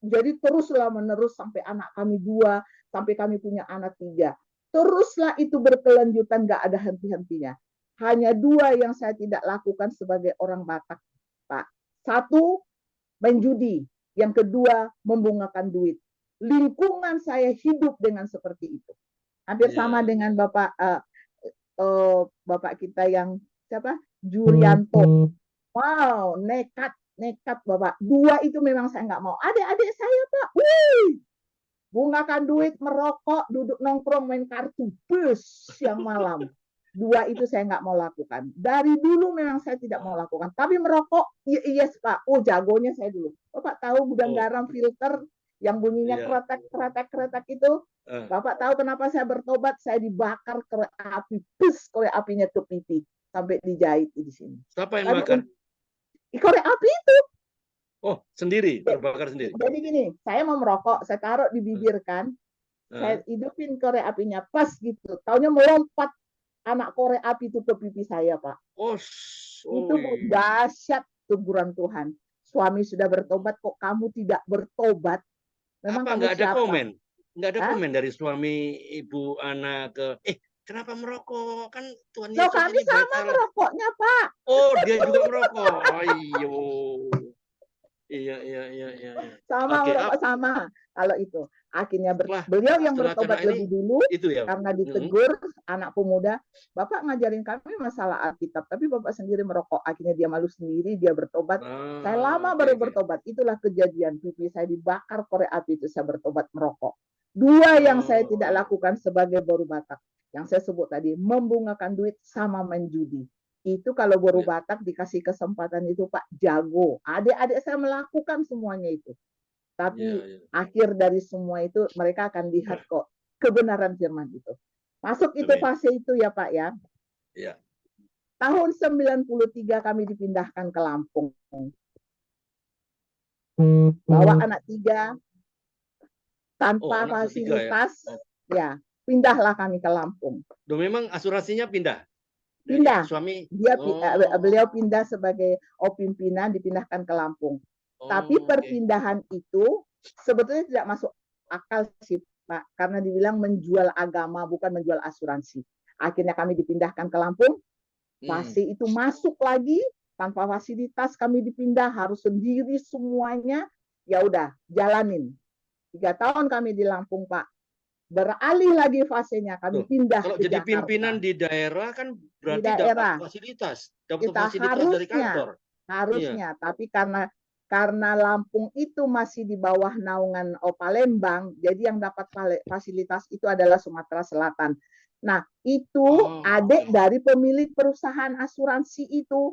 jadi teruslah menerus sampai anak kami 2, sampai kami punya anak 3. Teruslah itu berkelanjutan, nggak ada henti-hentinya. Hanya 2 yang saya tidak lakukan sebagai orang Batak, Pak. 1, main judi. Yang kedua, membungakan duit. Lingkungan saya hidup dengan seperti itu. Hampir sama dengan Bapak kita yang siapa? Jurianto. Wow, nekat Bapak. 2 itu memang saya nggak mau. Adik-adik saya, Pak. Bungakan duit, merokok, duduk nongkrong, main kartu, bus siang malam. 2 itu saya nggak mau lakukan. Dari dulu memang saya tidak mau lakukan. Tapi merokok, yes Pak. Oh, jagonya saya dulu. Bapak tahu gudang garam filter yang bunyinya kretek itu? Bapak tahu kenapa saya bertobat? Saya dibakar korek api, bus korek apinya ke pipi sampai dijahit di sini. Siapa yang bakar? Korek api itu. Oh, sendiri, terbakar sendiri. Jadi gini, saya mau merokok, saya taruh di bibir kan, saya hidupin korek apinya pas gitu. Taunya melompat anak korek api itu ke pipi saya, Pak. Itu dahsyat teguran Tuhan. Suami sudah bertobat, kok kamu tidak bertobat? Memang apa kamu nggak ada siapa? komen? Nggak ada komen dari suami, ibu, anak ke, kenapa merokok? Kan Tuhan Yesus kami ini sama merokoknya, Pak. Oh, dia juga merokok. Ayo. Iya. Sama merokok sama. Kalau itu akhirnya beliau yang bertobat lebih dulu itu ya? Karena ditegur anak pemuda, Bapak ngajarin kami masalah Alkitab, tapi Bapak sendiri merokok. Akhirnya dia malu sendiri, dia bertobat. Saya lama baru bertobat. Itulah kejadian pipi saya dibakar korek api itu saya bertobat merokok. 2 yang saya tidak lakukan sebagai baru Batak. Yang saya sebut tadi, membungakan duit sama main judi. Itu kalau baru Batak dikasih kesempatan itu Pak, jago. Adik-adik saya melakukan semuanya itu. Tapi akhir dari semua itu mereka akan lihat kok kebenaran firman itu. Masuk itu fase itu ya Pak ya. Tahun 93 kami dipindahkan ke Lampung. Bawa anak 3 tanpa fasilitas. Ya, pindahlah kami ke Lampung. Memang asuransinya pindah? Pindah. Suami beliau pindah sebagai pimpinan, dipindahkan ke Lampung. Tapi perpindahan itu sebetulnya tidak masuk akal sih Pak, karena dibilang menjual agama bukan menjual asuransi. Akhirnya kami dipindahkan ke Lampung. Fase itu masuk lagi tanpa fasilitas, kami dipindah harus sendiri semuanya. Ya udah, jalanin. 3 tahun kami di Lampung Pak. Beralih lagi fasenya, kami pindah kalau ke jadi Jakarta. pimpinan di daerah kan berarti daerah. dapat fasilitas Harusnya, dari kantor. Harusnya, tapi karena Lampung itu masih di bawah naungan Palembang, jadi yang dapat fasilitas itu adalah Sumatera Selatan. Nah, itu adik dari pemilik perusahaan asuransi itu.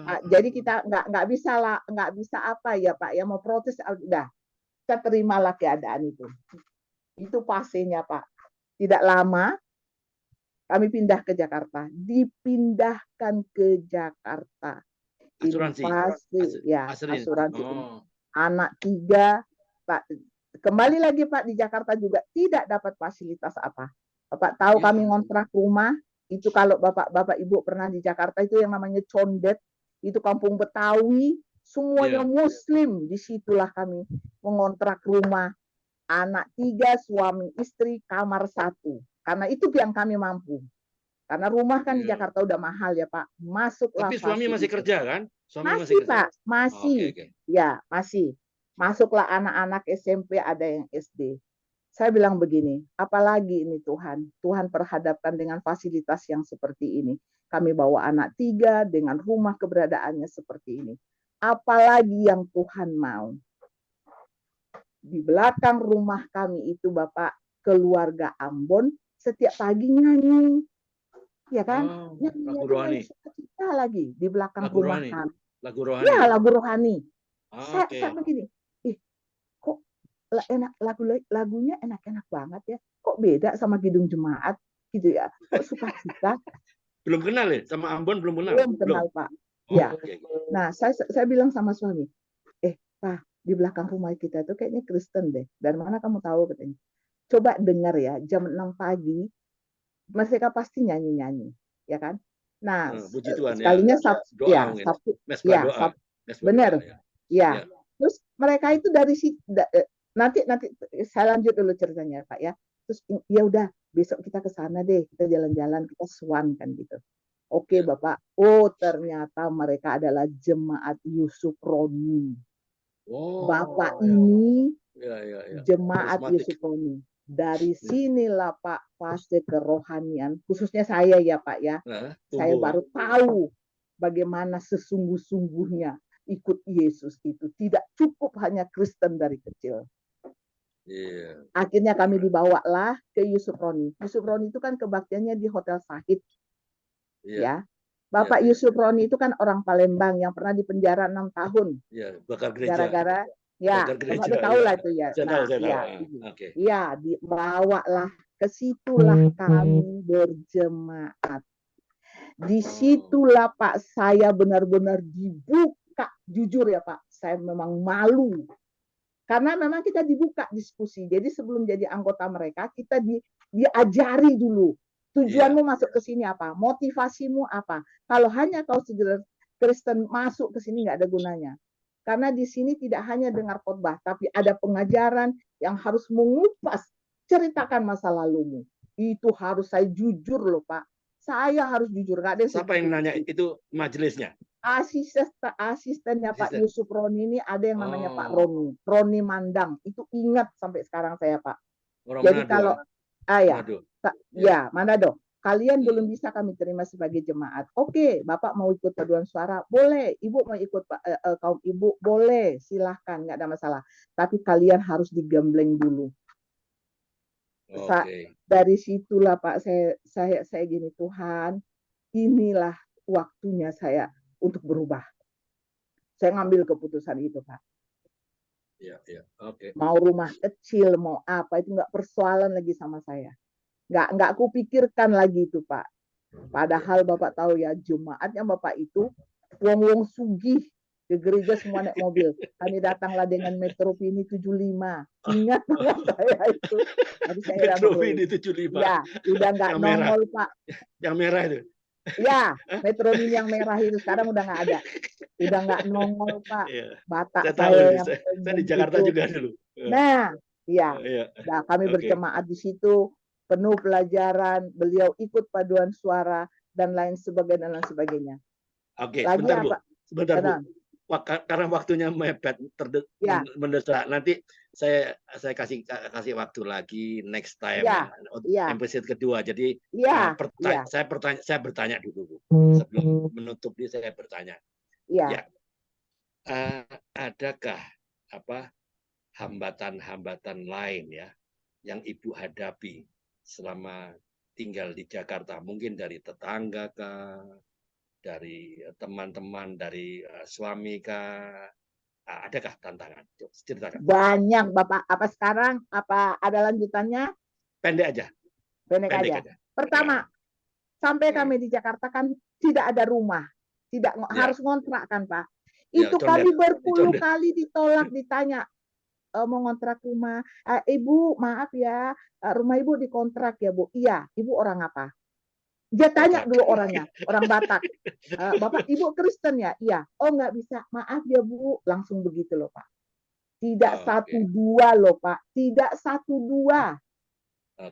Nah, jadi kita nggak bisa apa ya Pak ya, mau protes udah kita terimalah keadaan itu. Itu fasenya Pak. Tidak lama kami pindah ke Jakarta. Dipindahkan ke Jakarta. Asuransi. Asuransi. Anak 3 Pak. Kembali lagi Pak di Jakarta juga tidak dapat fasilitas apa. Bapak tahu kami ngontrak rumah. Itu kalau Bapak Ibu pernah di Jakarta itu yang namanya Condet. Itu kampung Betawi. Semuanya Muslim. Disitulah kami mengontrak rumah. Anak 3, suami istri, kamar 1. Karena itu yang kami mampu. Karena rumah kan di Jakarta udah mahal ya Pak. Masuklah. Tapi suami masih kerja kan? Masih Pak, masih. Ya, masih. Masuklah anak-anak SMP, ada yang SD. Saya bilang begini, apalagi ini Tuhan perhadapkan dengan fasilitas yang seperti ini. kami bawa anak 3 dengan rumah keberadaannya seperti ini. Apalagi yang Tuhan mau. Di belakang rumah kami itu Bapak, keluarga Ambon setiap pagi nyanyi. Ya kan? Oh, Nyanyinya lagu itu rohani. sukacita lagi di belakang Lagu rumah rohani. kami. Lagu rohani. Ya, lagu rohani. Ah, Saya begini, kok lagunya enak-enak banget ya. Kok beda sama Kidung Jemaat gitu ya? Kok sukacita? Belum kenal ya? Sama Ambon belum kenal? Belum kenal, Pak. Oh, Ya. oke. Nah, saya bilang sama suami, Pak, di belakang rumah kita itu kayaknya Kristen deh. Dari mana kamu tahu katanya? Coba dengar ya, jam 6 pagi, mereka pasti nyanyi-nyanyi, ya kan? Nah, puji Tuhan, sekalinya ya. Sabtu, Doa ya, mungkin. Sabtu, Mesbah ya, doa. Sabtu, Mesbah benar, doa, ya. ya. Ya. Terus mereka itu dari situ, nanti saya lanjut dulu ceritanya, Pak ya. Terus ya udah, besok kita ke sana deh, kita jalan-jalan, kita swan kan gitu. Oke, Ya. Bapak. Oh, ternyata mereka adalah jemaat Yusuf Roni. Oh, Bapak ya. ini Ya. jemaat Karismatik. Yusuf Roni. Dari sinilah Pak fase kerohanian, khususnya saya ya Pak ya. Nah, Saya tumbuh. baru tahu bagaimana sesungguh-sungguhnya ikut Yesus itu. Tidak cukup hanya Kristen dari kecil. Iya. Akhirnya kami dibawalah ke Yusuf Roni. Yusuf Roni itu kan kebaktiannya di Hotel Sahid. Iya. Ya. Bapak Ya. Yusuf Roni itu kan orang Palembang yang pernah dipenjara 6 tahun. Iya, bakar gereja. Gara-gara ya, Bakar gereja, Bapak tahu ya. lah itu ya. Saya tahu. Ya, Oke. ya, dibawalah ke situlah kami berjemaat. Di situlah Pak saya benar-benar dibuka, jujur ya Pak, saya memang malu. Karena memang kita dibuka diskusi. Jadi sebelum jadi anggota mereka, kita diajari dulu. Tujuanmu masuk ke sini apa? Motivasimu apa? Kalau hanya kau sekedar Kristen masuk ke sini nggak ada gunanya. Karena di sini tidak hanya dengar khotbah, tapi ada pengajaran yang harus mengupas, ceritakan masa lalumu. Itu harus saya jujur loh Pak. Saya harus jujur. Nggak ada yang Siapa yang nanya itu majelisnya? Asistennya Pak Yusuf Roni ini ada yang namanya Pak Roni Mandang. Itu ingat sampai sekarang saya Pak. Orang jadi Manado, kalau Manado. Manado, kalian belum bisa kami terima sebagai jemaat. Oke, Bapak mau ikut paduan suara, boleh. Ibu mau ikut kaum ibu, boleh. Silahkan, nggak ada masalah. Tapi kalian harus digembleng dulu. Dari situlah Pak, saya gini, Tuhan, inilah waktunya saya untuk berubah. Saya ngambil keputusan itu Pak. Ya. Oke. Mau rumah kecil, mau apa, itu nggak persoalan lagi sama saya. Nggak kupikirkan lagi itu Pak. Padahal Bapak tahu ya, jemaatnya Bapak itu wong-wong sugih ke gereja semua naik mobil. Kami datanglah dengan Metro Mini 75. Ingat nama saya itu. Tapi saya Metro Mini 75. Ya, udah nggak nongol Pak. Yang merah itu. Ya, Metro Mini yang merah itu sekarang udah nggak ada. Udah nggak nongol Pak. Batak saya di Jakarta itu. juga dulu. Nah, iya. Nah, kami berjemaat di situ, penuh pelajaran, beliau ikut paduan suara dan lain sebagainya. Oke, lagi sebentar Bu. Karena waktunya mepet mendesak. Nanti saya kasih waktu lagi next time episode kedua. Jadi saya bertanya dulu Bu. Sebelum menutup ini saya bertanya. Ya. Adakah hambatan-hambatan lain ya yang Ibu hadapi selama tinggal di Jakarta? Mungkin dari tetangga kah? Dari teman-teman, dari suami kah? Adakah tantangan? Ceritakan. Banyak Bapak. Apa sekarang? Apa ada lanjutannya? Pendek aja. Pendek aja. Pertama, sampai kami di Jakarta kan tidak ada rumah, harus ngontrak kan Pak. Itu kami berpuluh kali ditolak, ditanya mau ngontrak rumah. Ibu maaf ya, rumah Ibu dikontrak ya Bu. Iya. Ibu orang apa? Dia tanya dulu orangnya, orang Batak. Bapak, Ibu Kristen ya? Iya. Oh nggak bisa, maaf ya Bu. Langsung begitu loh Pak. Tidak 1-2 loh Pak. Tidak 1-2.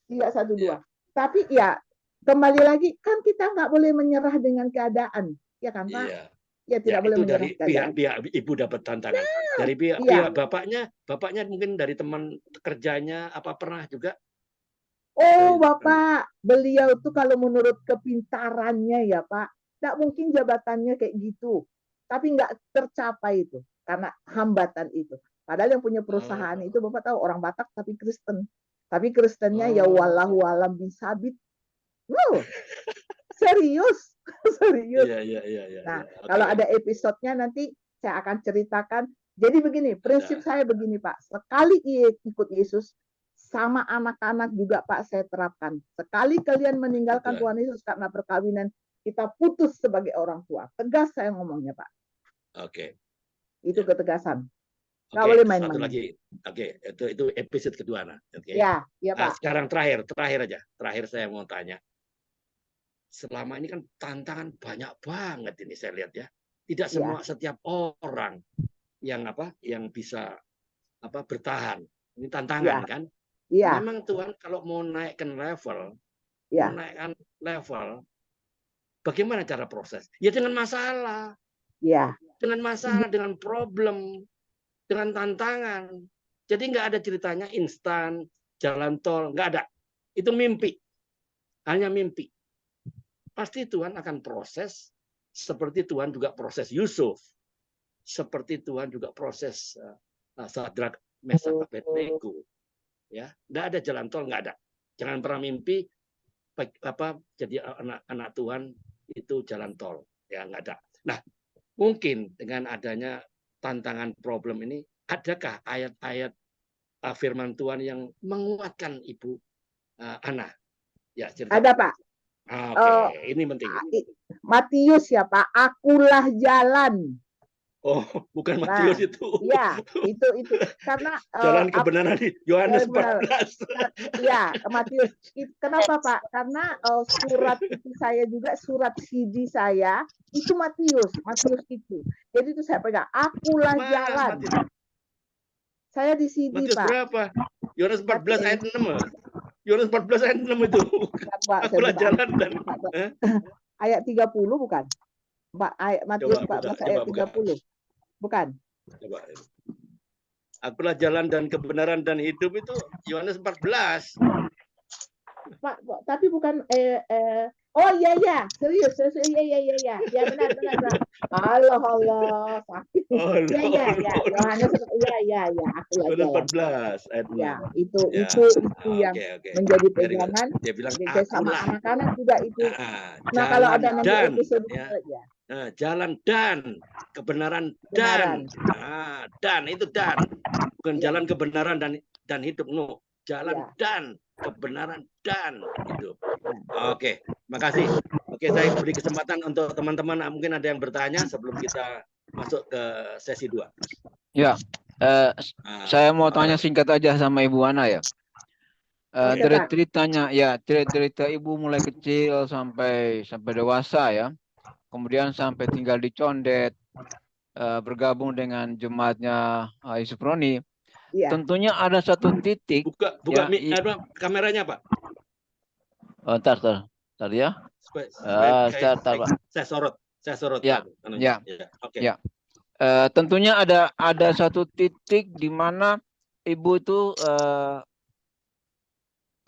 Tidak 1-2. Tapi ya kembali lagi kan kita nggak boleh menyerah dengan keadaan, ya kan Pak? Iya. Ya tidak boleh menyerah. Dari pihak Ibu dapat tantangan. Dari pihak bapaknya mungkin dari teman kerjanya apa pernah juga? Oh, Bapak, beliau tuh kalau menurut kepintarannya ya, Pak, tidak mungkin jabatannya kayak gitu. Tapi nggak tercapai itu karena hambatan itu. Padahal yang punya perusahaan itu Bapak tahu orang Batak tapi Kristen. Tapi Kristennya ya wallahu alam bin sabit. Wow, serius, serius. Iya. Nah, kalau ada episodenya nanti saya akan ceritakan. Jadi begini, prinsip saya begini Pak. Sekali ikut Yesus, sama anak-anak juga Pak saya terapkan. Sekali kalian meninggalkan Tuhan Yesus karena perkawinan, kita putus sebagai orang tua. Tegas saya ngomongnya Pak. Oke. Itu ketegasan. Nggak Oke, boleh satu main-main. lagi. Oke, itu episode kedua. Oke. Ya, ya Nah, Pak. sekarang terakhir aja. Terakhir saya mau tanya. Selama ini kan tantangan banyak banget ini saya lihat ya. Tidak semua setiap orang yang bisa bertahan. Ini tantangan kan? Iya. Memang Tuhan kalau mau naikkan level, bagaimana cara proses? Ya dengan masalah. Iya. Dengan masalah, dengan problem, dengan tantangan. Jadi nggak ada ceritanya instan, jalan tol, nggak ada. Itu mimpi. Hanya mimpi. Pasti Tuhan akan proses seperti Tuhan juga proses Yusuf. Seperti Tuhan juga proses Sadrak, Mesak, Abednego. Ya, nggak ada jalan tol, nggak ada. Jangan pernah mimpi jadi anak Tuhan itu jalan tol. Ya, nggak ada. Nah, mungkin dengan adanya tantangan problem ini, adakah ayat-ayat firman Tuhan yang menguatkan Ibu Ana? Ya, cerita. Ada Pak. Oke, ini penting. Matius ya Pak, akulah jalan. Oh, bukan Matius itu. Ya, itu karena jalan kebenaran di Yohanes 14. Ya, Matius. Kenapa Pak? Karena surat itu saya juga surat CD saya itu Matius itu. Jadi itu saya pegang. Akulah jalan. Saya di CD Matius Pak. Berapa? Yohanes 14 ayat 6. Yohanes 14 ayat 6 itu. Akulah jalan dan ayat 30 bukan? Matius 14 ayat 30. Bukan. Coba. Akulah jalan dan kebenaran dan hidup itu Yohanes 14. Pak, tapi bukan oh iya, serius. Ya benar. Allah sakit. Ya. Yohanes ya. Akulah jalan. 14 ayat 6. Ya, itu yang menjadi pegangan. Dia bilang sama anak-anak juga itu. Nah, kalau ada nanti episode jalan dan kebenaran dan. Nah, dan itu dan. Bukan jalan kebenaran dan hidup, no. Jalan dan kebenaran dan hidup. Oke, makasih. Oke, saya beri kesempatan untuk teman-teman mungkin ada yang bertanya sebelum kita masuk ke sesi 2. Ya. Saya mau tanya singkat aja sama Ibu Ana ya. Dari ceritanya ya, cerita Ibu mulai kecil sampai dewasa ya. Kemudian sampai tinggal di Condet, bergabung dengan jemaatnya Yusuf Roni. Ya. Tentunya ada satu titik. Buka kameranya Pak. Ntar ya. Saya sorot. Ya. Oke. Ya. Tentunya ada satu titik di mana Ibu itu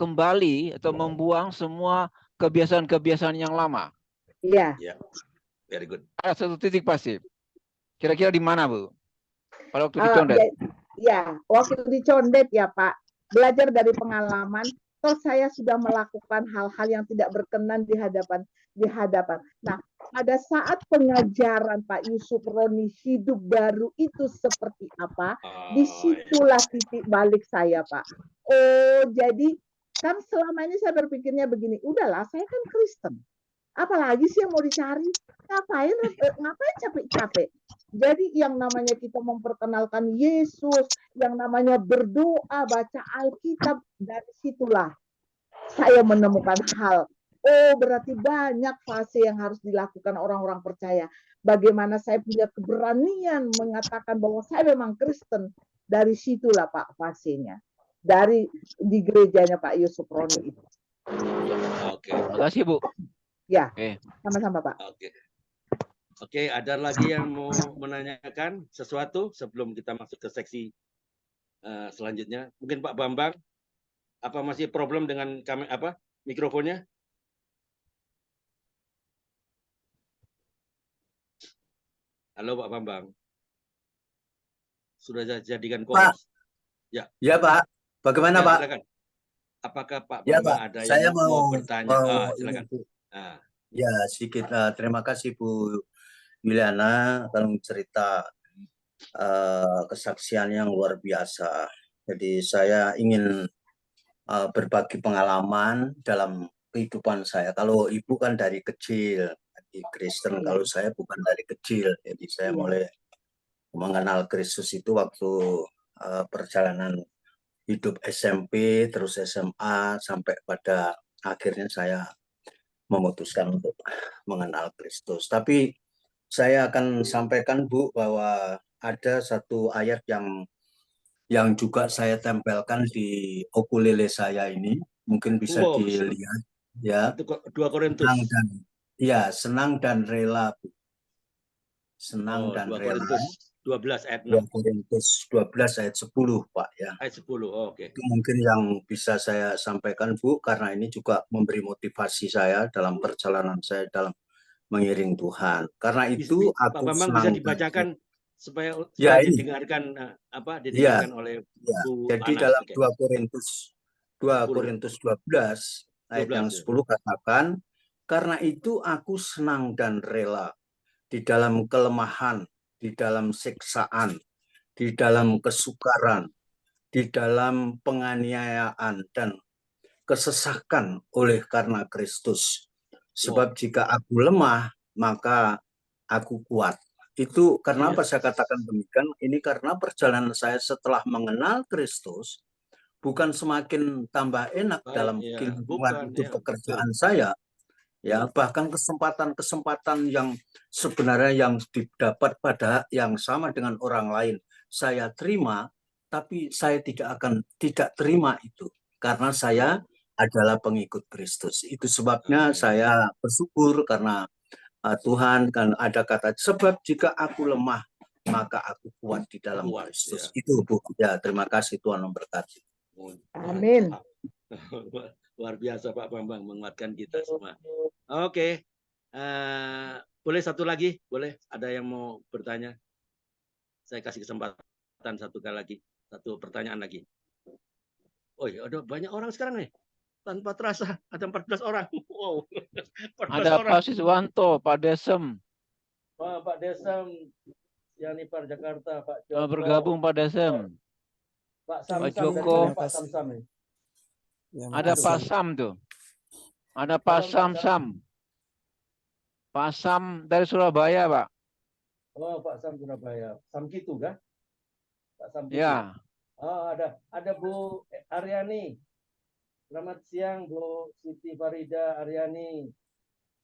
kembali atau membuang semua kebiasaan-kebiasaan yang lama. Iya. Very good. Ada satu titik pasti. Kira-kira di mana, Bu? Pada waktu di Condet. Ya, waktu di Condet ya Pak. Belajar dari pengalaman. Toh saya sudah melakukan hal-hal yang tidak berkenan di hadapan. Nah, pada saat pengajaran Pak Yusuf Roni hidup baru itu seperti apa, disitulah titik balik saya Pak. Oh, jadi kan selama ini saya berpikirnya begini, udahlah saya kan Kristen. Apalagi sih yang mau dicari? Ngapain capek-capek? Jadi yang namanya kita memperkenalkan Yesus, yang namanya berdoa, baca Alkitab, dari situlah saya menemukan hal. Oh, berarti banyak fase yang harus dilakukan orang-orang percaya. Bagaimana saya punya keberanian mengatakan bahwa saya memang Kristen. Dari situlah Pak fasenya. Dari di gerejanya Pak Yusuf Roni itu. Oke. Terima kasih Bu. Ya, sama-sama Pak. Oke, ada lagi yang mau menanyakan sesuatu sebelum kita masuk ke seksi selanjutnya? Mungkin Pak Bambang. Apa masih problem dengan mikrofonnya? Halo Pak Bambang. Sudah jadikan co-host. Ya. Ya Pak. Bagaimana Ya, Pak? silakan. Apakah Pak Ya Bambang Pak, ada saya yang mau bertanya? Silakan. Ya, sedikit. Terima kasih Bu Yuliana kalau cerita kesaksian yang luar biasa. Jadi saya ingin berbagi pengalaman dalam kehidupan saya. Kalau Ibu kan dari kecil, di Kristen. Kalau saya bukan dari kecil. Jadi saya mulai mengenal Kristus itu waktu perjalanan hidup SMP, terus SMA, sampai pada akhirnya saya memutuskan untuk mengenal Kristus. Tapi saya akan sampaikan Bu bahwa ada satu ayat yang juga saya tempelkan di ukulele saya ini, mungkin bisa dilihat ya. Itu 2 Korintus. Senang dan rela Bu. Senang dan 2 rela. Korintus 12 ayat 2 6. Korintus 12 ayat 10 Pak ya. Ayat 10. Oke. Itu mungkin yang bisa saya sampaikan Bu, karena ini juga memberi motivasi saya dalam perjalanan saya dalam mengiring Tuhan. Karena itu aku Pak Bambang bisa dibacakan supaya didengarkan didengarkan oleh Bu Jadi Ana. dalam 2 Korintus 12 ayat yang 10 katakan, karena itu aku senang dan rela di dalam kelemahan, di dalam siksaan, di dalam kesukaran, di dalam penganiayaan dan kesesakan oleh karena Kristus. Sebab jika aku lemah, maka aku kuat. Itu karena apa saya katakan demikian? Ini karena perjalanan saya setelah mengenal Kristus bukan semakin tambah enak dalam kehidupan itu pekerjaan saya. Ya, bahkan kesempatan-kesempatan yang sebenarnya yang didapat pada yang sama dengan orang lain saya terima, tapi saya tidak terima itu karena saya adalah pengikut Kristus. Itu sebabnya saya bersyukur karena Tuhan kan ada kata, sebab jika aku lemah maka aku kuat di dalam Kristus. Itu Bu. Ya, terima kasih, Tuhan memberkati. Amin. Luar biasa Pak Bambang menguatkan kita semua. Oke. Boleh satu lagi? Boleh? Ada yang mau bertanya? Saya kasih kesempatan satu kali lagi. Satu pertanyaan lagi. Oh ya, ada banyak orang sekarang nih. Tanpa terasa ada 14 orang. Wow. 14 ada orang. Pak Siswanto, Pak Desem. Pak Desem, Yanipar Jakarta, Pak Joko. Bergabung Pak Desem. Pak Sam, Pak Joko. Pak Sam. Ada Pak Sam tuh. Ada Pak Sam. Pak Sam dari Surabaya, Pak. Oh, Pak Sam Surabaya. Sam Kitu kah? Pak Sam Kitu. Ya. Oh, ada Bu Aryani. Selamat siang Bu Siti Farida Aryani.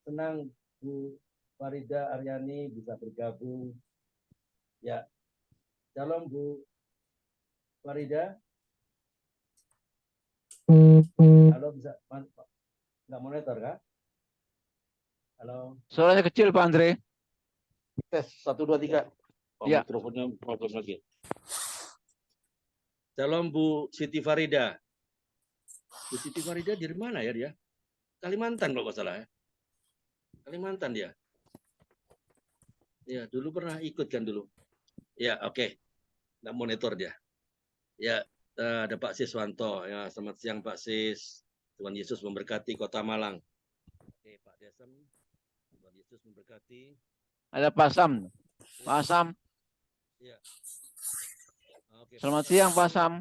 Senang Bu Farida Aryani bisa bergabung. Ya. Shalom Bu Farida. Halo, bisa nggak monitor kah? Halo. Suaranya kecil Pak Andre. Tes 1 2 3. Ya. Mikrofonnya problem lagi. Shalom Bu Siti Farida. Bu Siti Farida dari mana ya dia? Kalimantan kalau nggak salah ya. Kalimantan dia. Ya, dulu pernah ikut kan dulu. Ya, oke. Nggak monitor dia. Ya, ada Pak Siswanto. Ya, selamat siang Pak Sis. Tuhan Yesus memberkati Kota Malang. Oke, Pak Desem. Tuhan Yesus memberkati. Ada Pak Sam. Pak Sam. Ya. Oke, selamat siang Pak Sam.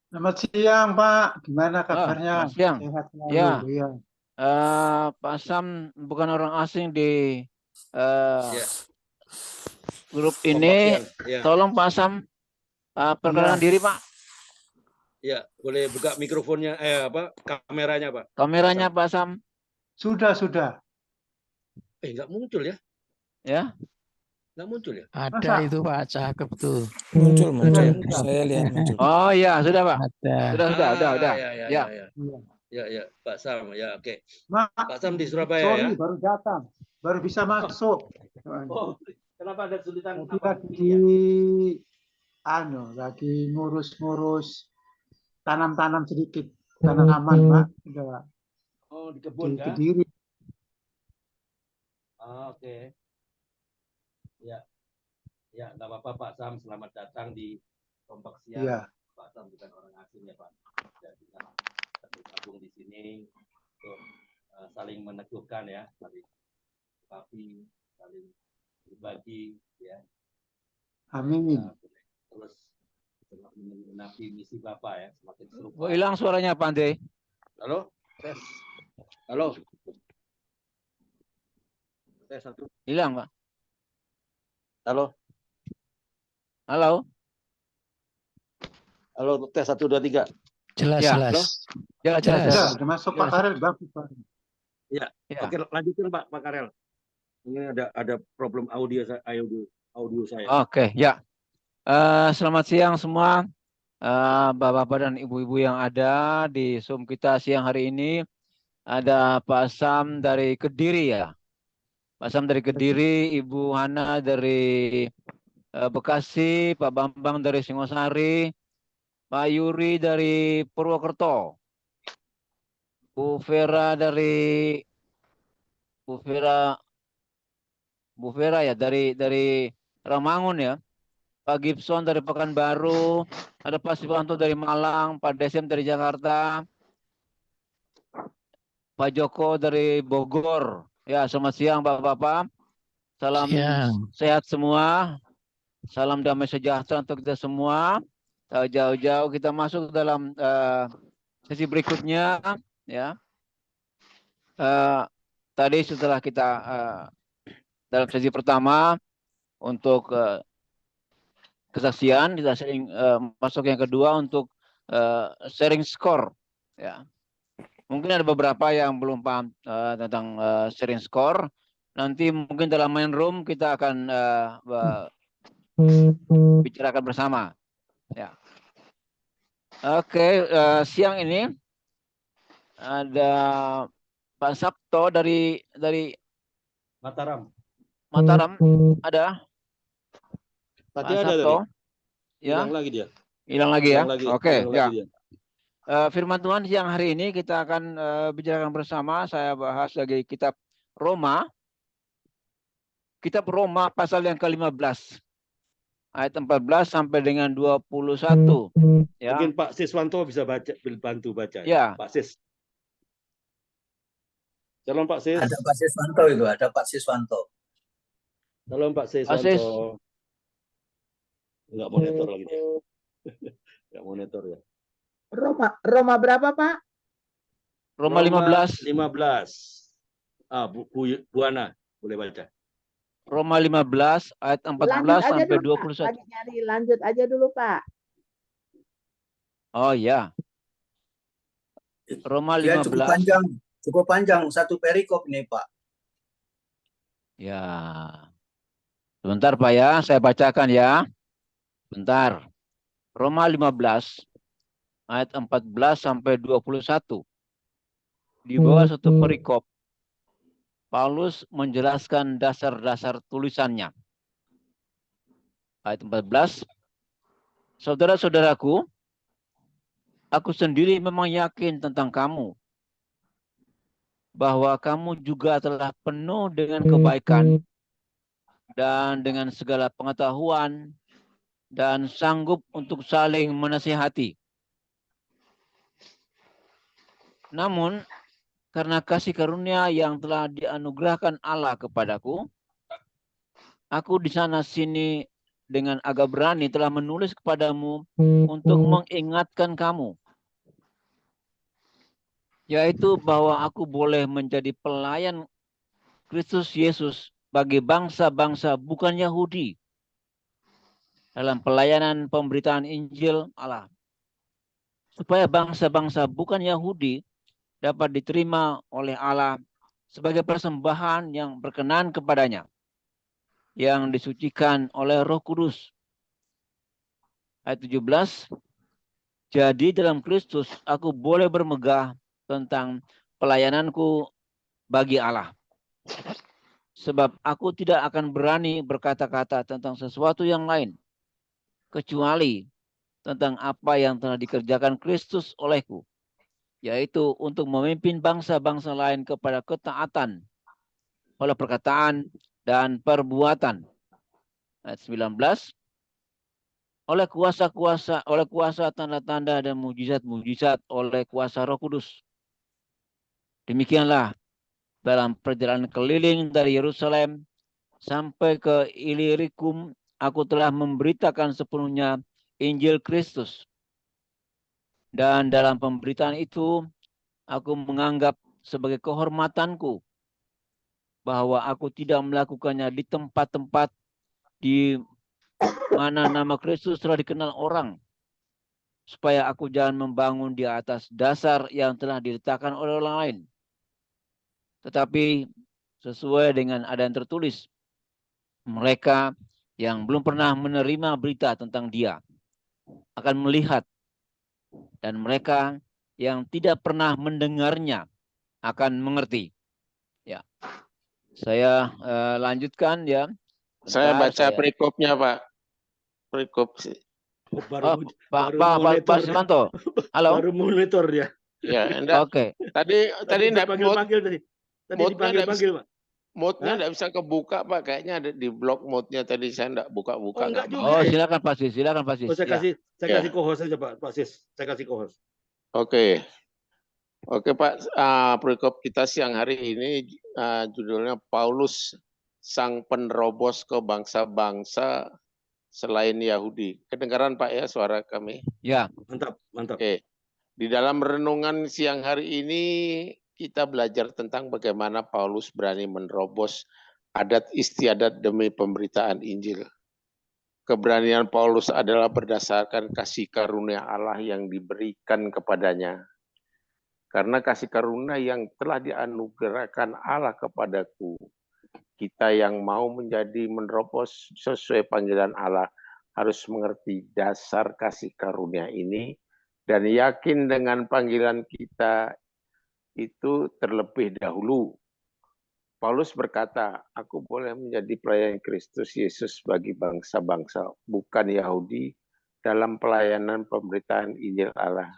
Selamat siang Pak, gimana kabarnya? Selamat siang. Sehat selalu. Ya. Ya. Pak Sam bukan orang asing di grup ini. ya. Tolong Pak Sam perkenalkan diri Pak. Ya, boleh buka mikrofonnya, kameranya Pak. Kameranya Pak Sam. Sudah. Nggak muncul ya? Ya. Nggak muncul ya? Ada Masa? itu Pak, cakep tuh. Muncul. Saya lihat muncul. Oh iya, sudah Pak. Ada. Sudah. Ya, Pak Sam, ya oke. Mak, Pak Sam di Surabaya sorry, ya? baru datang, baru bisa masuk. Oh, kenapa ada kesulitan? Lagi lagi ngurus-ngurus tanam-tanam sedikit. tanaman, Pak. Udah Oh, di kebun di kan? Kediri. Oke. Ya, ya, nggak apa-apa Pak Sam. Selamat datang di Kompak Siang. Iya. Pak Sam bukan orang asing ya Pak. Jadi kita bergabung di sini untuk saling meneguhkan ya, saling tapi saling berbagi ya. Amin. Terus menapi misi Bapak ya, semakin serupa. Oh, hilang suaranya Pak Andre. Halo? Tes. Halo. Tes satu. Hilang Pak. Halo. Halo. Halo, tes 1 2 3. Jelas, Ya. jelas. Ya, jelas. Udah masuk Pak Karel, bagus Pak. Ya. Ya. Oke, lanjutin Pak Karel. Ini ada problem audio saya. Oke, ya. Selamat siang semua, bapak-bapak dan ibu-ibu yang ada di Zoom kita siang hari ini. Ada Pak Sam dari Kediri ya. Pak Sam dari Kediri, Ibu Hana dari Bekasi, Pak Bambang dari Singosari, Pak Yuri dari Purwokerto, Bu Vera ya dari Ramangun ya. Pak Gibson dari Pekanbaru, ada Pak Siwanto dari Malang, Pak Desem dari Jakarta, Pak Joko dari Bogor. Ya, selamat siang Bapak-bapak. Salam sehat semua. Salam damai sejahtera untuk kita semua. Jauh-jauh kita masuk dalam sesi berikutnya. Ya. Tadi setelah kita dalam sesi pertama untuk kesaksian, kita sharing masuk yang kedua untuk sharing skor. Ya. Mungkin ada beberapa yang belum paham tentang sharing skor. Nanti mungkin dalam main room kita akan bicarakan bersama. Ya. Oke, siang ini ada Pak Sabto dari Mataram. Ada. Tadi Pak ada Sabto. tadi. Ya. Hilang lagi dia. Hilang lagi ya. Oke, ya. Dia. Firman Tuhan siang hari ini kita akan bicarakan bersama. Saya bahas lagi kitab Roma. Kitab Roma pasal yang ke-15. Ayat 14 sampai dengan 21. Ya. Mungkin Pak Siswanto bisa bantu baca. Ya. Pak Sis. Shalom Pak Sis. Ada Pak Siswanto itu, ada Pak Siswanto. Shalom Pak Siswanto. Pak Sis. Enggak monitor lagi dia. Enggak monitor ya. Roma berapa, Pak? Roma 15. 15. Bu Ana boleh baca. Roma 15 ayat 14 sampai 21. Lagi nyari, lanjut aja dulu, Pak. Oh ya. Roma 15. Ya, cukup panjang satu perikop ini, Pak. Ya. Sebentar Pak ya, saya bacakan ya. Bentar. Roma 15 ayat 14 sampai 21. Di bawah satu perikop, Paulus menjelaskan dasar-dasar tulisannya. Ayat 14. Saudara-saudaraku, aku sendiri memang yakin tentang kamu, bahwa kamu juga telah penuh dengan kebaikan dan dengan segala pengetahuan dan sanggup untuk saling menasihati. Namun, karena kasih karunia yang telah dianugerahkan Allah kepadaku, aku di sana sini dengan agak berani telah menulis kepadamu untuk mengingatkan kamu, yaitu bahwa aku boleh menjadi pelayan Kristus Yesus bagi bangsa-bangsa bukan Yahudi dalam pelayanan pemberitaan Injil Allah, supaya bangsa-bangsa bukan Yahudi dapat diterima oleh Allah sebagai persembahan yang berkenan kepadanya, yang disucikan oleh Roh Kudus. Ayat 17. Jadi dalam Kristus aku boleh bermegah tentang pelayananku bagi Allah. Sebab aku tidak akan berani berkata-kata tentang sesuatu yang lain, kecuali tentang apa yang telah dikerjakan Kristus olehku, yaitu untuk memimpin bangsa-bangsa lain kepada ketaatan oleh perkataan dan perbuatan. Ayat 19, oleh kuasa tanda-tanda dan mujizat-mujizat oleh kuasa Roh Kudus. Demikianlah dalam perjalanan keliling dari Yerusalem sampai ke Ilirikum, aku telah memberitakan sepenuhnya Injil Kristus. Dan dalam pemberitaan itu, aku menganggap sebagai kehormatanku bahwa aku tidak melakukannya di tempat-tempat di mana nama Kristus telah dikenal orang, supaya aku jangan membangun di atas dasar yang telah diletakkan oleh orang lain. Tetapi sesuai dengan ada yang tertulis, mereka yang belum pernah menerima berita tentang Dia akan melihat, dan mereka yang tidak pernah mendengarnya akan mengerti. Ya, saya lanjutkan ya. Saya Bentar, baca perikopnya, Pak. Perikop sih. Pak Simanto. Halo. Baru monitor dia. Ya, enggak. Oke. Tadi enggak panggil tadi. Tadi dipanggil-panggil, Pak. Mode-nya enggak bisa kebuka, Pak. Kayaknya ada di blok mode-nya tadi saya enggak buka-buka. Oh, enggak juga. Oh, silakan Pak Sis, silakan Pak Sis. Oh, saya kasih co-host saja, Pak Sis. Saya kasih co-host. Oke. Oke, Pak. Perikop kita siang hari ini judulnya Paulus sang penerobos ke bangsa-bangsa selain Yahudi. Kedengaran Pak ya suara kami? Ya. Mantap. Oke. Di dalam renungan siang hari ini kita belajar tentang bagaimana Paulus berani menerobos adat istiadat demi pemberitaan Injil. Keberanian Paulus adalah berdasarkan kasih karunia Allah yang diberikan kepadanya. Karena kasih karunia yang telah dianugerahkan Allah kepadaku, kita yang mau menjadi menerobos sesuai panggilan Allah harus mengerti dasar kasih karunia ini dan yakin dengan panggilan kita itu terlebih dahulu. Paulus berkata, aku boleh menjadi pelayan Kristus Yesus bagi bangsa-bangsa, bukan Yahudi, dalam pelayanan pemberitaan Injil Allah.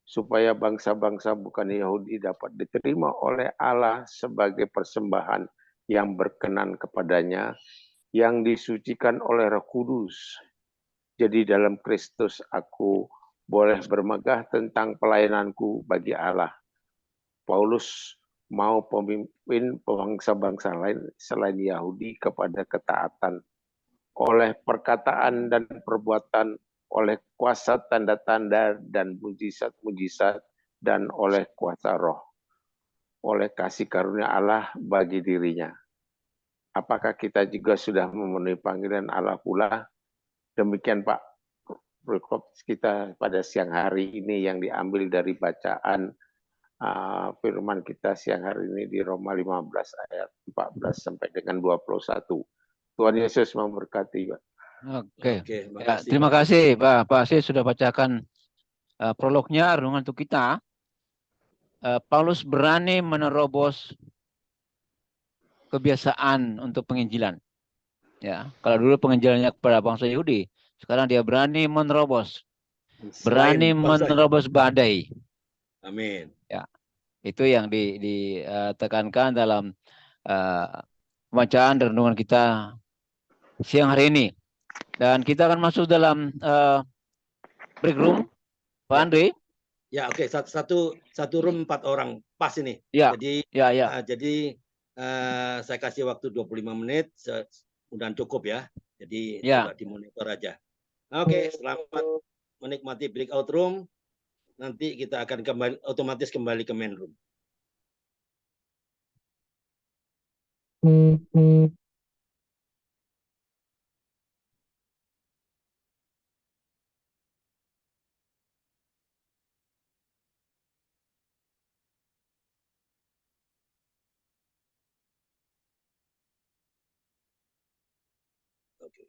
Supaya bangsa-bangsa bukan Yahudi dapat diterima oleh Allah sebagai persembahan yang berkenan kepadanya, yang disucikan oleh Roh Kudus. Jadi dalam Kristus aku boleh bermegah tentang pelayananku bagi Allah. Paulus mau pemimpin bangsa-bangsa lain selain Yahudi kepada ketaatan oleh perkataan dan perbuatan, oleh kuasa tanda-tanda dan mujizat-mujizat, dan oleh kuasa Roh, oleh kasih karunia Allah bagi dirinya. Apakah kita juga sudah memenuhi panggilan Allah pula? Demikian Pak perikop kita pada siang hari ini yang diambil dari bacaan firman kita siang hari ini di Roma 15 ayat 14 sampai dengan 21. Tuhan Yesus memberkati, Pak. Oke. Ya, terima kasih Pak Sis sudah bacakan prolognya, renungan untuk kita. Paulus berani menerobos kebiasaan untuk penginjilan. Ya, kalau dulu penginjilannya kepada bangsa Yahudi, sekarang dia berani menerobos. Berani menerobos badai. Amin. Ya. Itu yang ditekankan dalam pembacaan dan renungan kita siang hari ini. Dan kita akan masuk dalam break room, Pak Andre. Ya, oke. Satu room 4 orang pas ini. Ya. Jadi, jadi saya kasih waktu 25 menit, mudah cukup ya. Jadi coba dimonitor aja. Oke, selamat menikmati breakout room. Nanti kita akan otomatis kembali ke main room. Oke.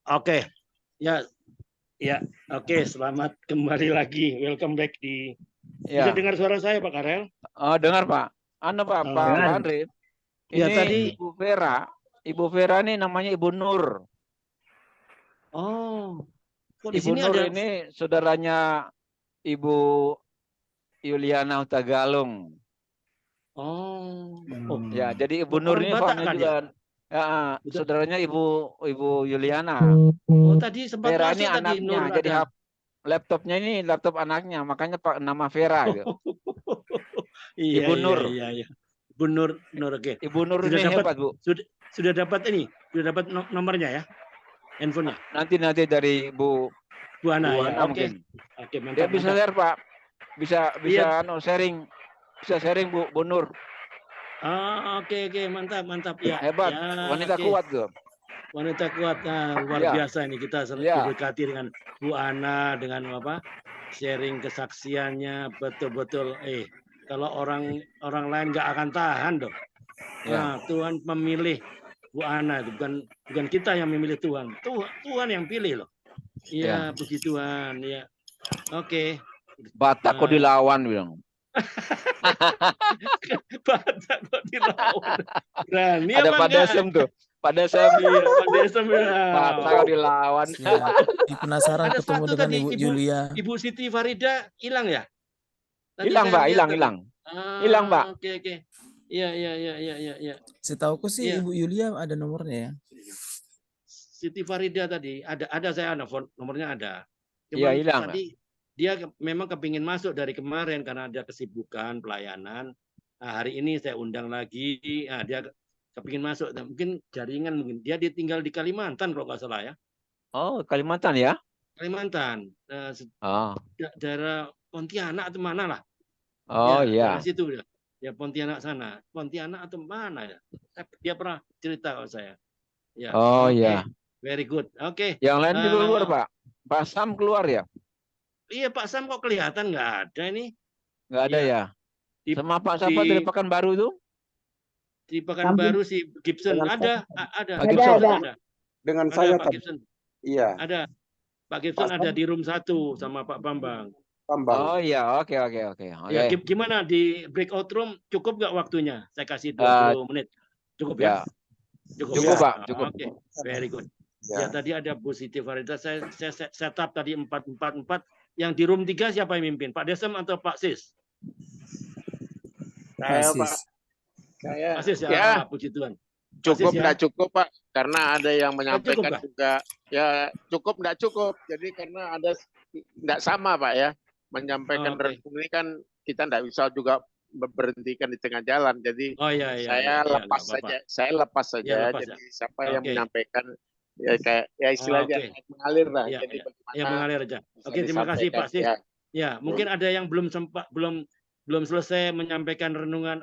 Oke, ya Ya, oke, selamat kembali lagi. Welcome back di. Bisa Ya. dengar suara saya, Pak Karel? Oh, dengar Pak. Pak Oke. Andre. Ya, Ini tadi. Ibu Vera ini namanya Ibu Nur. Oh, kok di Ibu sini Nur ada? ini saudaranya Ibu Yuliana Hutagalung. Oh, Ya, jadi Ibu Nur orang ini Batak fahamnya kan juga. ya? Saudaranya Ibu Yuliana. Oh, tadi sempat Vera masuk ini tadi anaknya, Nur jadi ada. laptopnya ini laptop anaknya, makanya Pak nama Vera. Gitu. Iya, Ibu Nur. Iya. Ibu Nur, oke. Ibu Nur Sudah ini dapat, hebat, Bu. Sudah dapat ini, sudah dapat nomornya ya, handphonenya. Nanti dari Bu Ana ya, oke. mungkin. Oke, mantap. Dia bisa share, Pak. Bisa Iya. sharing. Bisa sharing Bu Nur. Oke, mantap ya. Hebat, ya, wanita kuat tuh. Wanita kuat, luar biasa ini kita diberkati dengan Bu Ana dengan apa? Sharing kesaksiannya betul-betul. Kalau orang lain nggak akan tahan dong. Nah, Tuhan memilih Bu Ana itu bukan kita yang memilih Tuhan. Tuhan yang pilih loh. Iya, puji Tuhan. Ya, oke. Batak kok dilawan bilang. Batak kok dilawan. Berani ada apa Pak enggak? Desem tuh. Pak Desem. Iya, Pak Desem ya. Batak kok dilawan. Penasaran Ada ketemu satu dengan tadi Ibu Julia. Ibu Siti Farida hilang ya? Hilang, Pak, hilang. Hilang, Pak. Oke. Iya. Setahuku sih Iya. Ibu Julia ada nomornya ya. Siti Farida tadi ada saya nomornya ada. Iya, hilang. Tadi dia memang kepingin masuk dari kemarin karena ada kesibukan pelayanan. Nah, hari ini saya undang lagi. Nah, dia kepingin masuk. Nah, mungkin jaringan dia tinggal di Kalimantan kalau nggak salah ya. Oh, Kalimantan ya? Kalimantan. Daerah Pontianak atau mana lah? Oh ya. iya. Dari situ ya. Ya Pontianak sana. Pontianak atau mana ya? Dia pernah cerita ke saya. Ya. Oh iya. Very good. Oke. Yang lain juga keluar, Pak. Pak Sam keluar ya? Iya, Pak Sam kok kelihatan nggak ada ini? Nggak ada ya? Sama Pak siapa dari Pekanbaru itu? Di Pekanbaru si Gibson ada. Ada. Dengan ada, saya Pak tadi. Gibson. Iya. Ada. Pak Gibson ada di room 1 sama Pak Bambang. Oh iya, oke. Ya, gimana di breakout room cukup nggak waktunya? Saya kasih 20 menit. Cukup ya? Cukup, Pak. Cukup. Oke, very good. Ya, tadi ada Bu Siti Farida. Saya setup tadi 4. Yang di room 3 siapa yang mimpin? Pak Desem atau Pak Sis? Saya, Pak. Pak Sis ya, puji Tuhan. Cukup enggak cukup, Pak? Karena ada yang menyampaikan juga. Ya, cukup enggak cukup. Jadi karena ada enggak sama, Pak ya. Menyampaikan renung ini kan kita enggak bisa juga berhentikan di tengah jalan. Jadi saya lepas saja. Saya lepas saja. Jadi siapa yang menyampaikan ya kayak istilahnya mengalir lah. Jadi mengalir aja. Oke, terima kasih Pak Sis. Ya, mungkin ada yang belum selesai menyampaikan renungan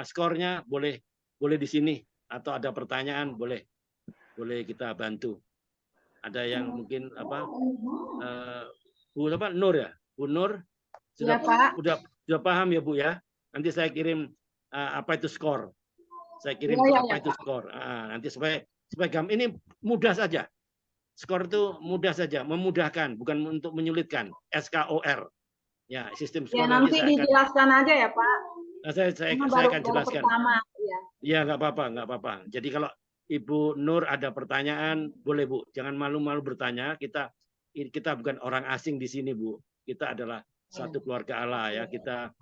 skornya, boleh di sini atau ada pertanyaan boleh kita bantu. Ada yang mungkin Bu Nur ya? Bu Nur sudah paham ya Bu ya? Nanti saya kirim apa itu skor. Saya kirim apa itu skor. Nanti supaya ini mudah saja. Skor itu mudah saja, memudahkan, bukan untuk menyulitkan. SKOR. Ya, sistem skor nanti dijelaskan aja ya, Pak. Saya akan jelaskan. Ya, nggak apa-apa. Jadi kalau Ibu Nur ada pertanyaan, boleh Bu. Jangan malu-malu bertanya. Kita bukan orang asing di sini, Bu. Kita adalah satu keluarga Allah ya. Kita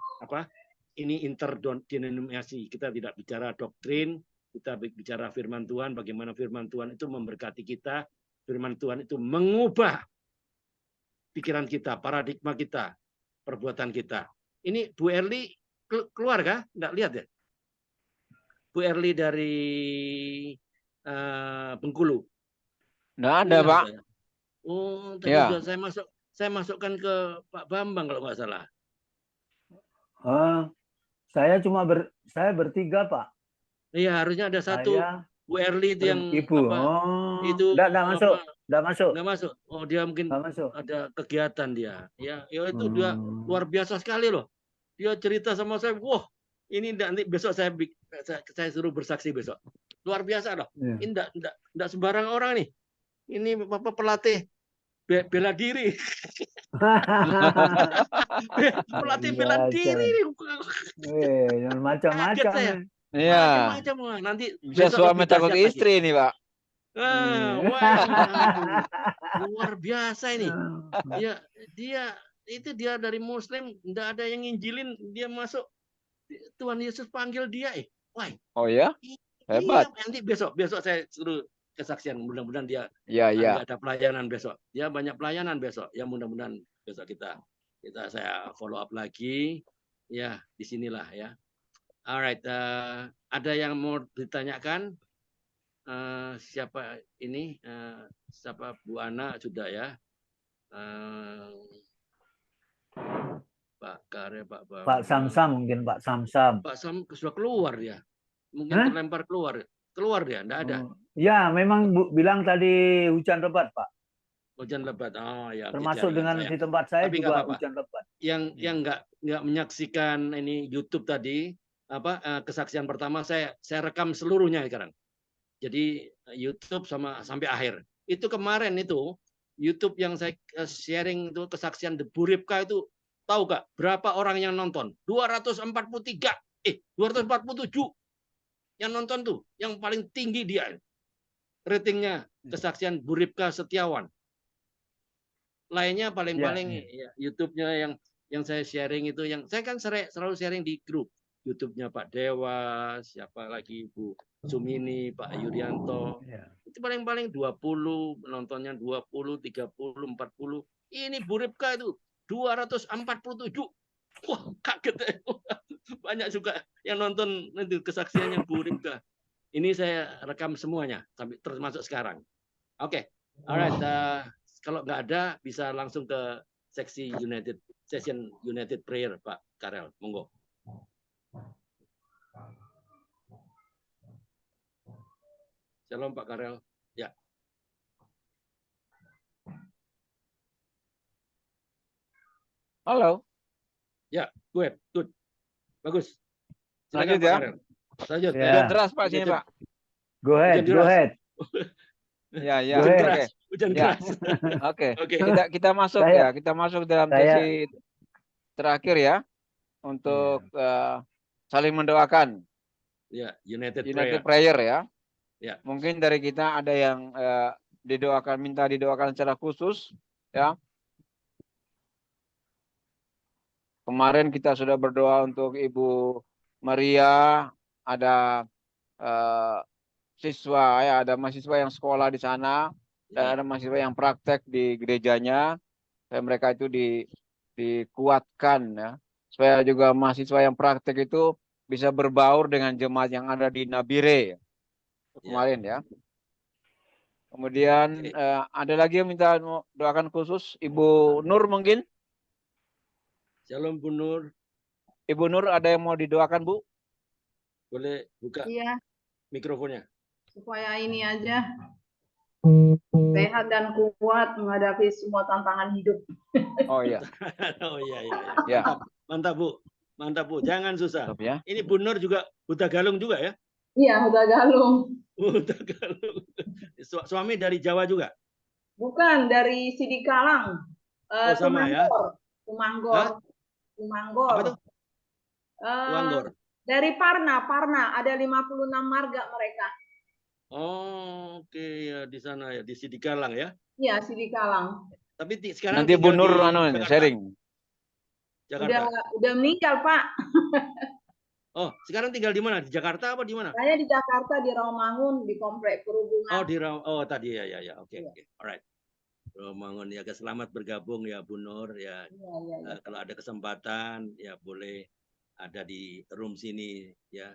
ini interdenominasi. Kita tidak bicara doktrin, kita bicara firman Tuhan, bagaimana firman Tuhan itu memberkati kita. Firman Tuhan itu mengubah pikiran kita, paradigma kita, perbuatan kita. Ini Bu Erli keluar kah? Nggak lihat ya? Bu Erli dari Bengkulu. Nggak ada, Pak. Oh, tadi sudah saya masukkan ke Pak Bambang kalau nggak salah. Saya saya bertiga, Pak. Iya, harusnya ada satu. Bu Erli itu yang Ibu. Itu enggak masuk. Oh, dia mungkin ada kegiatan dia. Ya itu dia luar biasa sekali loh. Dia cerita sama saya, wah, ini nanti besok saya suruh bersaksi besok. Luar biasa loh. Ini enggak sembarang orang nih. Ini pelatih bela diri. Pelatih bela diri nih. Kaget macam-macam. saya. Iya. Macam-macam. Nanti Bisa besok suami lebih takut dahsyat lagi. istri nih, Pak. Wah, ini aduh, luar biasa ini. Dia dari Muslim, tidak ada yang nginjilin, dia masuk. Tuhan Yesus panggil dia. Wah. Oh ya? Hebat. Iya, nanti besok saya suruh kesaksian. Mudah-mudahan dia nggak ada pelayanan besok. Dia banyak pelayanan besok. Ya mudah-mudahan besok saya follow up lagi. Ya, disinilah ya. Alright, ada yang mau ditanyakan? Siapa ini? Siapa Bu Ana sudah ya? Pak Karya, Pak Samsam mungkin Pak Samsam. Pak Sam sudah keluar ya? Mungkin terlempar keluar. Keluar dia, enggak ada. Ya, memang bilang tadi hujan lebat, Pak. Hujan lebat. Oh ya. Termasuk dengan di tempat saya tapi juga apa-apa. hujan lebat. Yang nggak menyaksikan ini YouTube tadi, kesaksian pertama saya rekam seluruhnya sekarang. Jadi YouTube sampai akhir. Itu kemarin itu YouTube yang saya sharing itu kesaksian Bu Ripka itu, tahu Kak berapa orang yang nonton? 247 yang nonton tuh, yang paling tinggi dia ratingnya kesaksian Bu Ripka Setiawan. Lainnya paling-paling ya, YouTube-nya yang saya sharing itu, yang saya kan selalu sharing di grup YouTube-nya Pak Dewa, siapa lagi Bu Sumini, Pak Yuryanto. Itu paling-paling 20, nontonnya 20, 30, 40. Ini Bu Ripka itu 247. Wah, kaget. Banyak juga yang nonton nanti kesaksiannya Bu Ripka. Ini saya rekam semuanya sampai termasuk sekarang. Oke. Alright, kalau nggak ada bisa langsung ke seksi session United Prayer Pak Karel. Monggo. Shalom Pak Karel. Ya. Halo. Ya, good. Bagus. Silakan Pak Karel. Lanjut. Hujan deras Pak sini Pak. Go ahead. Ya. Hujan deras. Oke. Kita masuk kita masuk dalam sesi terakhir ya untuk saling mendoakan. Ya, United Prayer ya. Ya. Mungkin dari kita ada yang minta didoakan secara khusus ya. Kemarin kita sudah berdoa untuk Ibu Maria, ada siswa ya, ada mahasiswa yang sekolah di sana dan ada mahasiswa yang praktek di gerejanya. Dan mereka itu dikuatkan ya, supaya juga mahasiswa yang praktek itu bisa berbaur dengan jemaat yang ada di Nabire kemarin ya. Kemudian ada lagi yang minta doakan khusus, Ibu Nur mungkin. Shalom Bu Nur. Ibu Nur, ada yang mau didoakan Bu? Boleh buka mikrofonnya. Supaya ini aja sehat dan kuat menghadapi semua tantangan hidup. Oh iya. Mantap Bu. Jangan susah. Ya. Ini Bu Nur juga Huta Galung juga ya? Iya, Huta Galung. Huta Galung. Suami dari Jawa juga? Bukan, dari Sidikalang. Sama ya? Tumanggor. Apa tuh? Tumanggor. Dari Parna ada 56 marga mereka. Oh, oke ya, di sana ya, di Sidikalang ya? Iya, Sidikalang. Tapi sekarang nanti Bu Nur sharing. Jakarta. Udah meninggal, Pak. Oh, sekarang tinggal di mana? Di Jakarta apa di mana? Saya di Jakarta, di Rawamangun, di Komplek Perhubungan. Oh, tadi ya. Oke. Alright. Rawamangun ya, selamat bergabung ya Bu Nur ya. Kalau ada kesempatan ya boleh ada di room sini ya.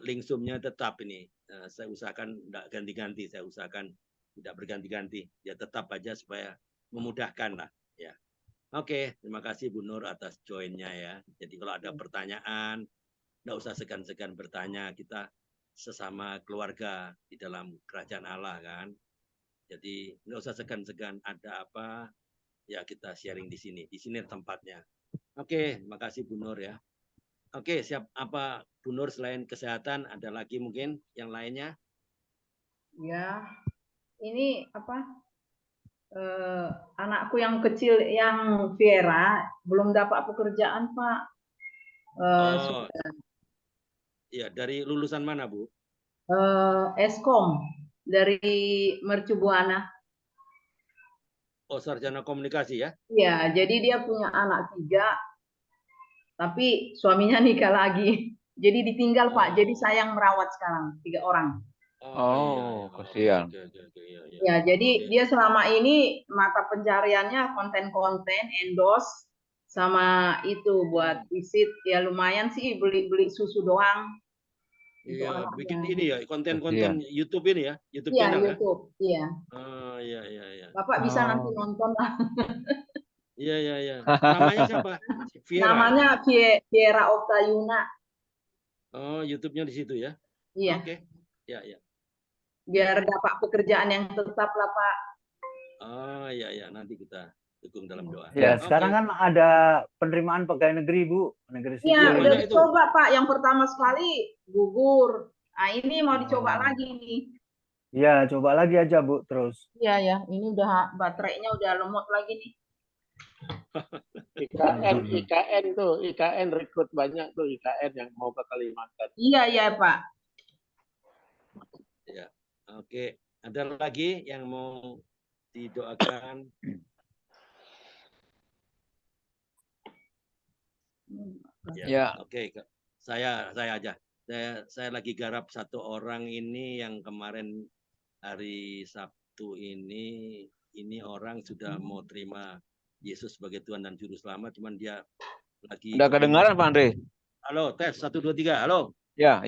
Link Zoom-nya tetap ini. Saya usahakan tidak ganti-ganti, saya usahakan tidak berganti-ganti. Ya tetap aja supaya memudahkan lah ya. Oke, terima kasih Bu Nur atas join-nya ya. Jadi kalau ada pertanyaan, tidak usah segan-segan bertanya, kita sesama keluarga di dalam kerajaan Allah kan. Jadi nggak usah segan-segan, ada apa ya kita sharing di sini. Di sini tempatnya. Oke, terima kasih Bu Nur ya. Oke, siap. Apa Bu Nur selain kesehatan ada lagi mungkin yang lainnya? Ya, ini apa? Anakku yang kecil yang Viera belum dapat pekerjaan, Pak. Oh, iya, dari lulusan mana, Bu? Eskom dari Mercu Buana. Oh, sarjana komunikasi ya? Iya, jadi dia punya anak 3, tapi suaminya nikah lagi. Jadi ditinggal, Pak. Jadi saya yang merawat sekarang 3 orang. Oh, kasihan. Ya, jadi dia selama ini mata pencariannya konten-konten, endorse, sama itu buat visit. Ya lumayan sih, beli-beli susu doang. Iya, bikin ini ya, konten-konten YouTube ini ya, YouTube Iya, channel YouTube, ya? iya. Oh, iya. Bapak bisa nanti nonton lah. Iya. Namanya siapa? Viera. Namanya Viera Oktayuna. Oh, YouTube-nya di situ ya? Iya. Oke. Iya. Biar dapat pekerjaan yang tetap lah, Pak. Oh, iya. Nanti kita dukung dalam doa. Ya, sekarang kan ada penerimaan pegawai negeri, Bu. Negeri sipil. Iya, udah dicoba, Pak. Yang pertama sekali gugur. Nah, ini mau dicoba lagi nih. Iya, coba lagi aja, Bu, terus. Iya. Ini udah baterainya udah lemot lagi nih. IKN rekrut banyak tuh IKN yang mau ke Kalimantan. Iya, Pak. Ya, oke. Ada lagi yang mau didoakan? Ya. Oke. Saya aja. Saya lagi garap satu orang ini yang kemarin hari Sabtu ini orang sudah mau terima Yesus sebagai Tuhan dan Juru Selamat, cuman dia lagi. Udah kedengaran, Pak Andre? Halo, tes 1 2 3. Halo. Ya.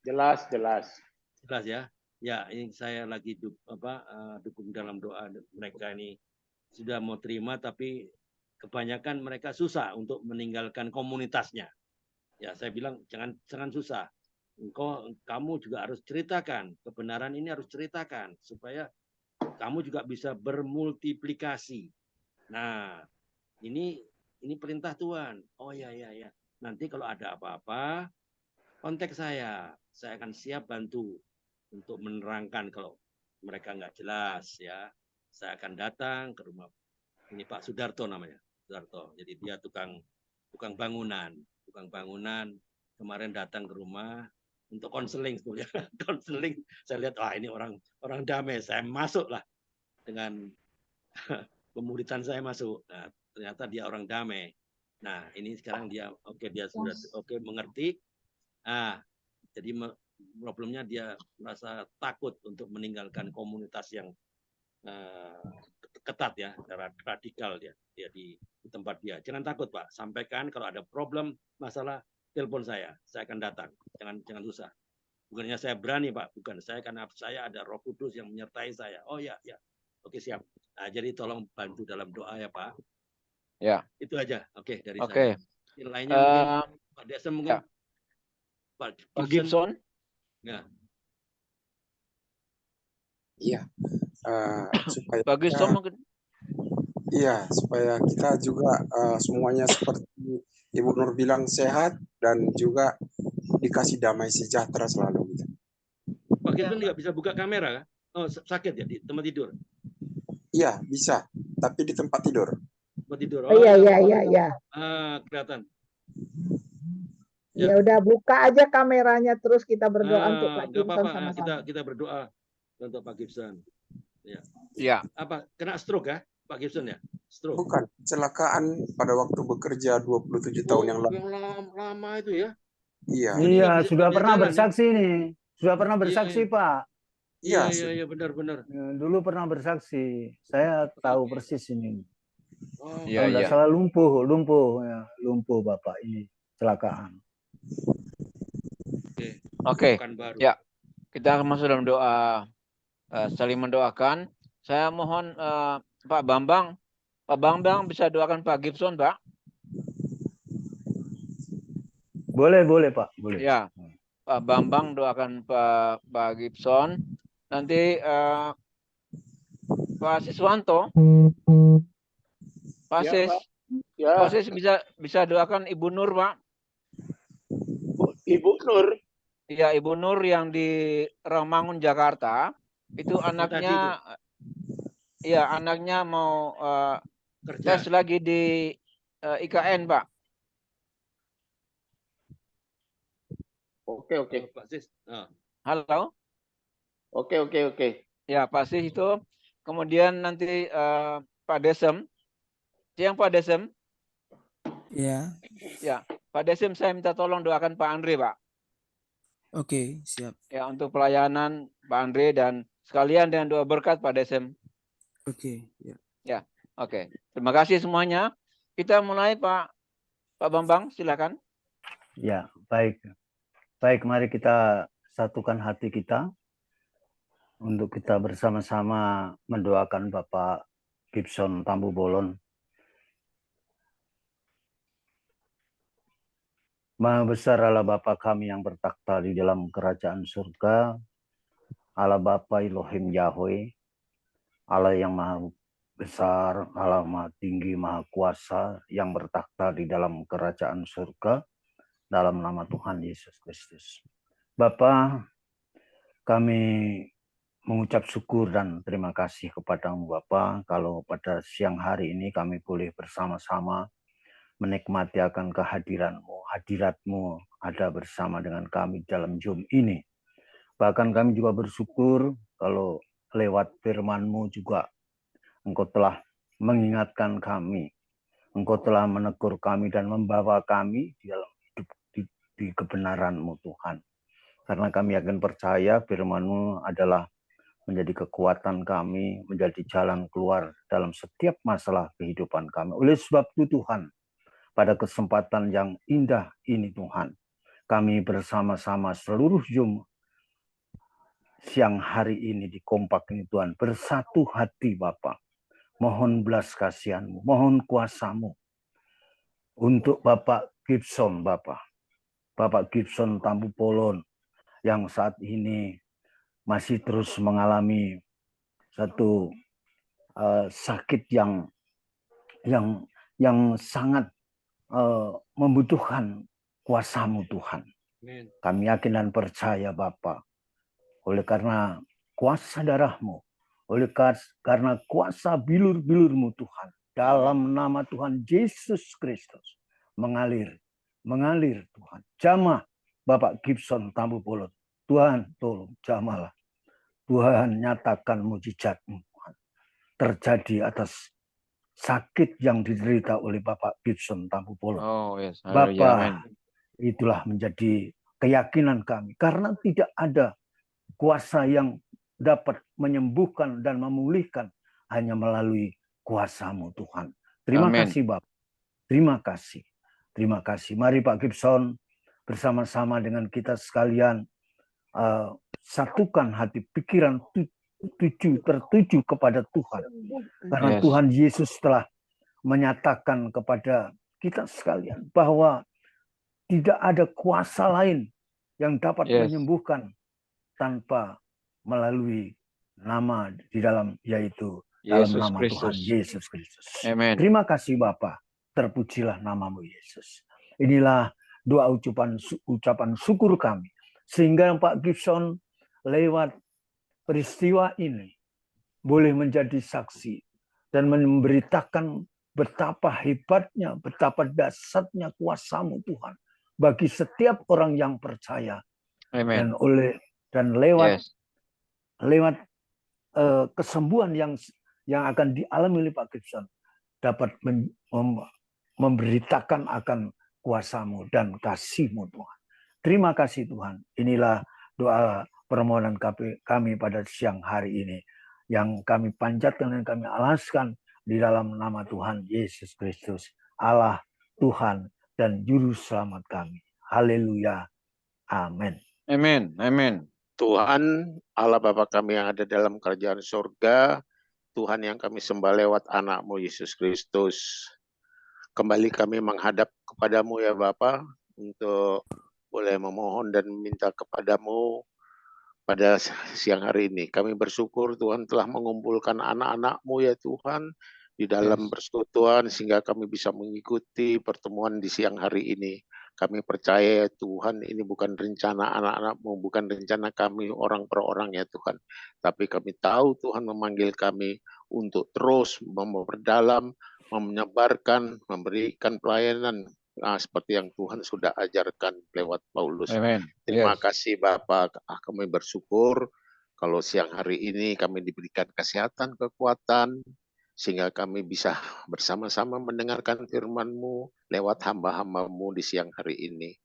Jelas. Jelas ya. Ya, ini saya lagi dukung dalam doa mereka ini sudah mau terima, tapi kebanyakan mereka susah untuk meninggalkan komunitasnya. Ya, saya bilang jangan susah. Kamu juga harus ceritakan kebenaran ini, harus ceritakan supaya kamu juga bisa bermultiplikasi. Nah, ini perintah Tuhan. Oh ya. Nanti kalau ada apa-apa, kontak saya akan siap bantu untuk menerangkan kalau mereka nggak jelas ya. Saya akan datang ke rumah. Ini Pak Sudarto namanya, Sudarto. Jadi dia tukang bangunan. Kemarin datang ke rumah untuk konseling sebetulnya. Konseling. Saya lihat ini orang damai. Saya masuk lah dengan pemuritan saya masuk. Nah, ternyata dia orang damai. Nah, ini sekarang dia sudah mengerti. Jadi problemnya dia merasa takut untuk meninggalkan komunitas yang ketat ya, secara radikal dia di tempat dia. Jangan takut, Pak. Sampaikan kalau ada problem, masalah, telepon saya akan datang. Jangan susah. Bukannya saya berani, Pak. Bukan. Karena saya ada Roh Kudus yang menyertai saya. Oh ya. Oke, siap. Nah, jadi tolong bantu dalam doa ya, Pak. Ya. Itu aja. Oke, dari saya. Oke. Yang lainnya mungkin Pak Desa mungkin. Ya. Pak Gibson. Ya. Iya. Supaya Pak Gibson mungkin. Iya, supaya kita juga semuanya seperti Ibu Nur bilang sehat dan juga dikasih damai sejahtera selalu. Pak Gibson nggak bisa buka kamera kan? Oh, sakit ya di tempat tidur? Iya, bisa. Tapi di tempat tidur. Tempat tidur. Oh, iya. Kelihatan. Ya udah buka aja kameranya terus kita berdoa untuk Pak Gibson sama-sama. Kita berdoa untuk Pak Gibson. Ya. Apa kena stroke ya, Pak Gibson ya? Stroke. Bukan, kecelakaan pada waktu bekerja 27 tahun yang lalu. Yang lama itu ya? Iya. Sudah pernah bersaksi nih. Sudah pernah bersaksi, Pak. Iya, benar. Dulu pernah bersaksi. Saya tahu persis ini. Iya. Nggak salah lumpuh Bapak ini kecelakaan. Oke. Ya. Kita masuk dalam doa, saling mendoakan. Saya mohon Pak Bambang bisa doakan Pak Gibson, Pak. Boleh Pak. Boleh. Ya. Pak Bambang doakan Pak Gibson. Nanti Pak Siswanto. Pak Sis bisa doakan Ibu Nur, Pak. Ibu Nur. Iya, Ibu Nur yang di Rawamangun, Jakarta. Itu anaknya ya anaknya mau Kerja. tes lagi di IKN, Pak. Oke. Pak Sis. Halo? Oke. Ya, Pak Sis itu. Kemudian nanti Pak Desem. Siang Pak Desem. Iya. Ya, Pak Desem saya minta tolong doakan Pak Andre, Pak. Oke, siap. Ya, untuk pelayanan Pak Andre dan sekalian dengan doa berkat Pak Desem. Oke, ya. Ya, oke. Terima kasih semuanya. Kita mulai Pak Bambang, silakan. Ya, baik. Baik, mari kita satukan hati kita untuk kita bersama-sama mendoakan Bapak Gibson Tambu Bolon. Maha besar Allah Bapa kami yang bertakhta di dalam kerajaan surga, Allah Bapa Elohim Yahweh, Allah yang maha besar, Allah maha tinggi, maha kuasa, yang bertakhta di dalam kerajaan surga, dalam nama Tuhan Yesus Kristus. Bapa, kami mengucap syukur dan terima kasih kepadamu Bapa, kalau pada siang hari ini kami boleh bersama-sama menikmati akan kehadiran-Mu, hadirat-Mu ada bersama dengan kami dalam Zoom ini. Bahkan kami juga bersyukur kalau lewat firman-Mu juga Engkau telah mengingatkan kami, Engkau telah menegur kami dan membawa kami di dalam hidup di kebenaran-Mu Tuhan. Karena kami yakin percaya firman-Mu adalah menjadi kekuatan kami, menjadi jalan keluar dalam setiap masalah kehidupan kami. Oleh sebab itu Tuhan, pada kesempatan yang indah ini Tuhan, kami bersama-sama seluruh Zoom siang hari ini di kompak ini Tuhan, bersatu hati Bapa. Mohon belas kasihan-Mu, mohon kuasa-Mu untuk Bapak Gibson Bapak. Bapak Gibson Tambu Bolon yang saat ini masih terus mengalami satu sakit yang sangat membutuhkan kuasa-Mu Tuhan. Kami yakin dan percaya Bapa, oleh karena kuasa darah-Mu, oleh karena kuasa bilur-bilur-Mu Tuhan, dalam nama Tuhan Yesus Kristus, mengalir Tuhan. Jamah Bapak Gibson Tambu Bolon. Tuhan tolong jamahlah. Tuhan nyatakan mujizat-Mu Tuhan terjadi atas sakit yang diderita oleh Bapak Gibson Tambu Bolon. Yes. Bapak, itulah menjadi keyakinan kami. Karena tidak ada kuasa yang dapat menyembuhkan dan memulihkan hanya melalui kuasa-Mu Tuhan. Terima kasih Bapak. Terima kasih. Terima kasih. Mari Pak Gibson bersama-sama dengan kita sekalian satukan hati pikiran tertuju kepada Tuhan. Karena Tuhan Yesus telah menyatakan kepada kita sekalian bahwa tidak ada kuasa lain yang dapat menyembuhkan tanpa melalui nama di dalam, yaitu dalam nama Tuhan Yesus Kristus. Terima kasih Bapa, terpujilah namamu Yesus. Inilah doa ucapan syukur kami, sehingga Pak Gibson lewat peristiwa ini boleh menjadi saksi dan memberitakan betapa hebatnya, betapa dahsyatnya kuasa-Mu Tuhan bagi setiap orang yang percaya. Dan lewat kesembuhan yang akan dialami oleh Pak Gibson dapat memberitakan akan kuasa-Mu dan kasih-Mu Tuhan. Terima kasih Tuhan. Inilah doa permohonan kami pada siang hari ini yang kami panjatkan dan kami alaskan di dalam nama Tuhan Yesus Kristus, Allah, Tuhan, dan Juru Selamat kami. Haleluya. Amin. Amin. Amin. Tuhan, Allah Bapa kami yang ada dalam kerajaan surga, Tuhan yang kami sembah lewat anak-Mu Yesus Kristus. Kembali kami menghadap kepadamu ya Bapa, untuk boleh memohon dan meminta kepadamu pada siang hari ini. Kami bersyukur Tuhan telah mengumpulkan anak-anak-Mu ya Tuhan di dalam persekutuan, sehingga kami bisa mengikuti pertemuan di siang hari ini. Kami percaya ya Tuhan, ini bukan rencana anak-anak-Mu, bukan rencana kami orang per orang ya Tuhan. Tapi kami tahu Tuhan memanggil kami untuk terus memperdalam, menyebarkan, memberikan pelayanan seperti yang Tuhan sudah ajarkan lewat Paulus. Amen. Terima Yes. kasih Bapak, kami bersyukur kalau siang hari ini kami diberikan kesehatan, kekuatan, sehingga kami bisa bersama-sama mendengarkan firman-Mu lewat hamba-hamba-Mu di siang hari ini.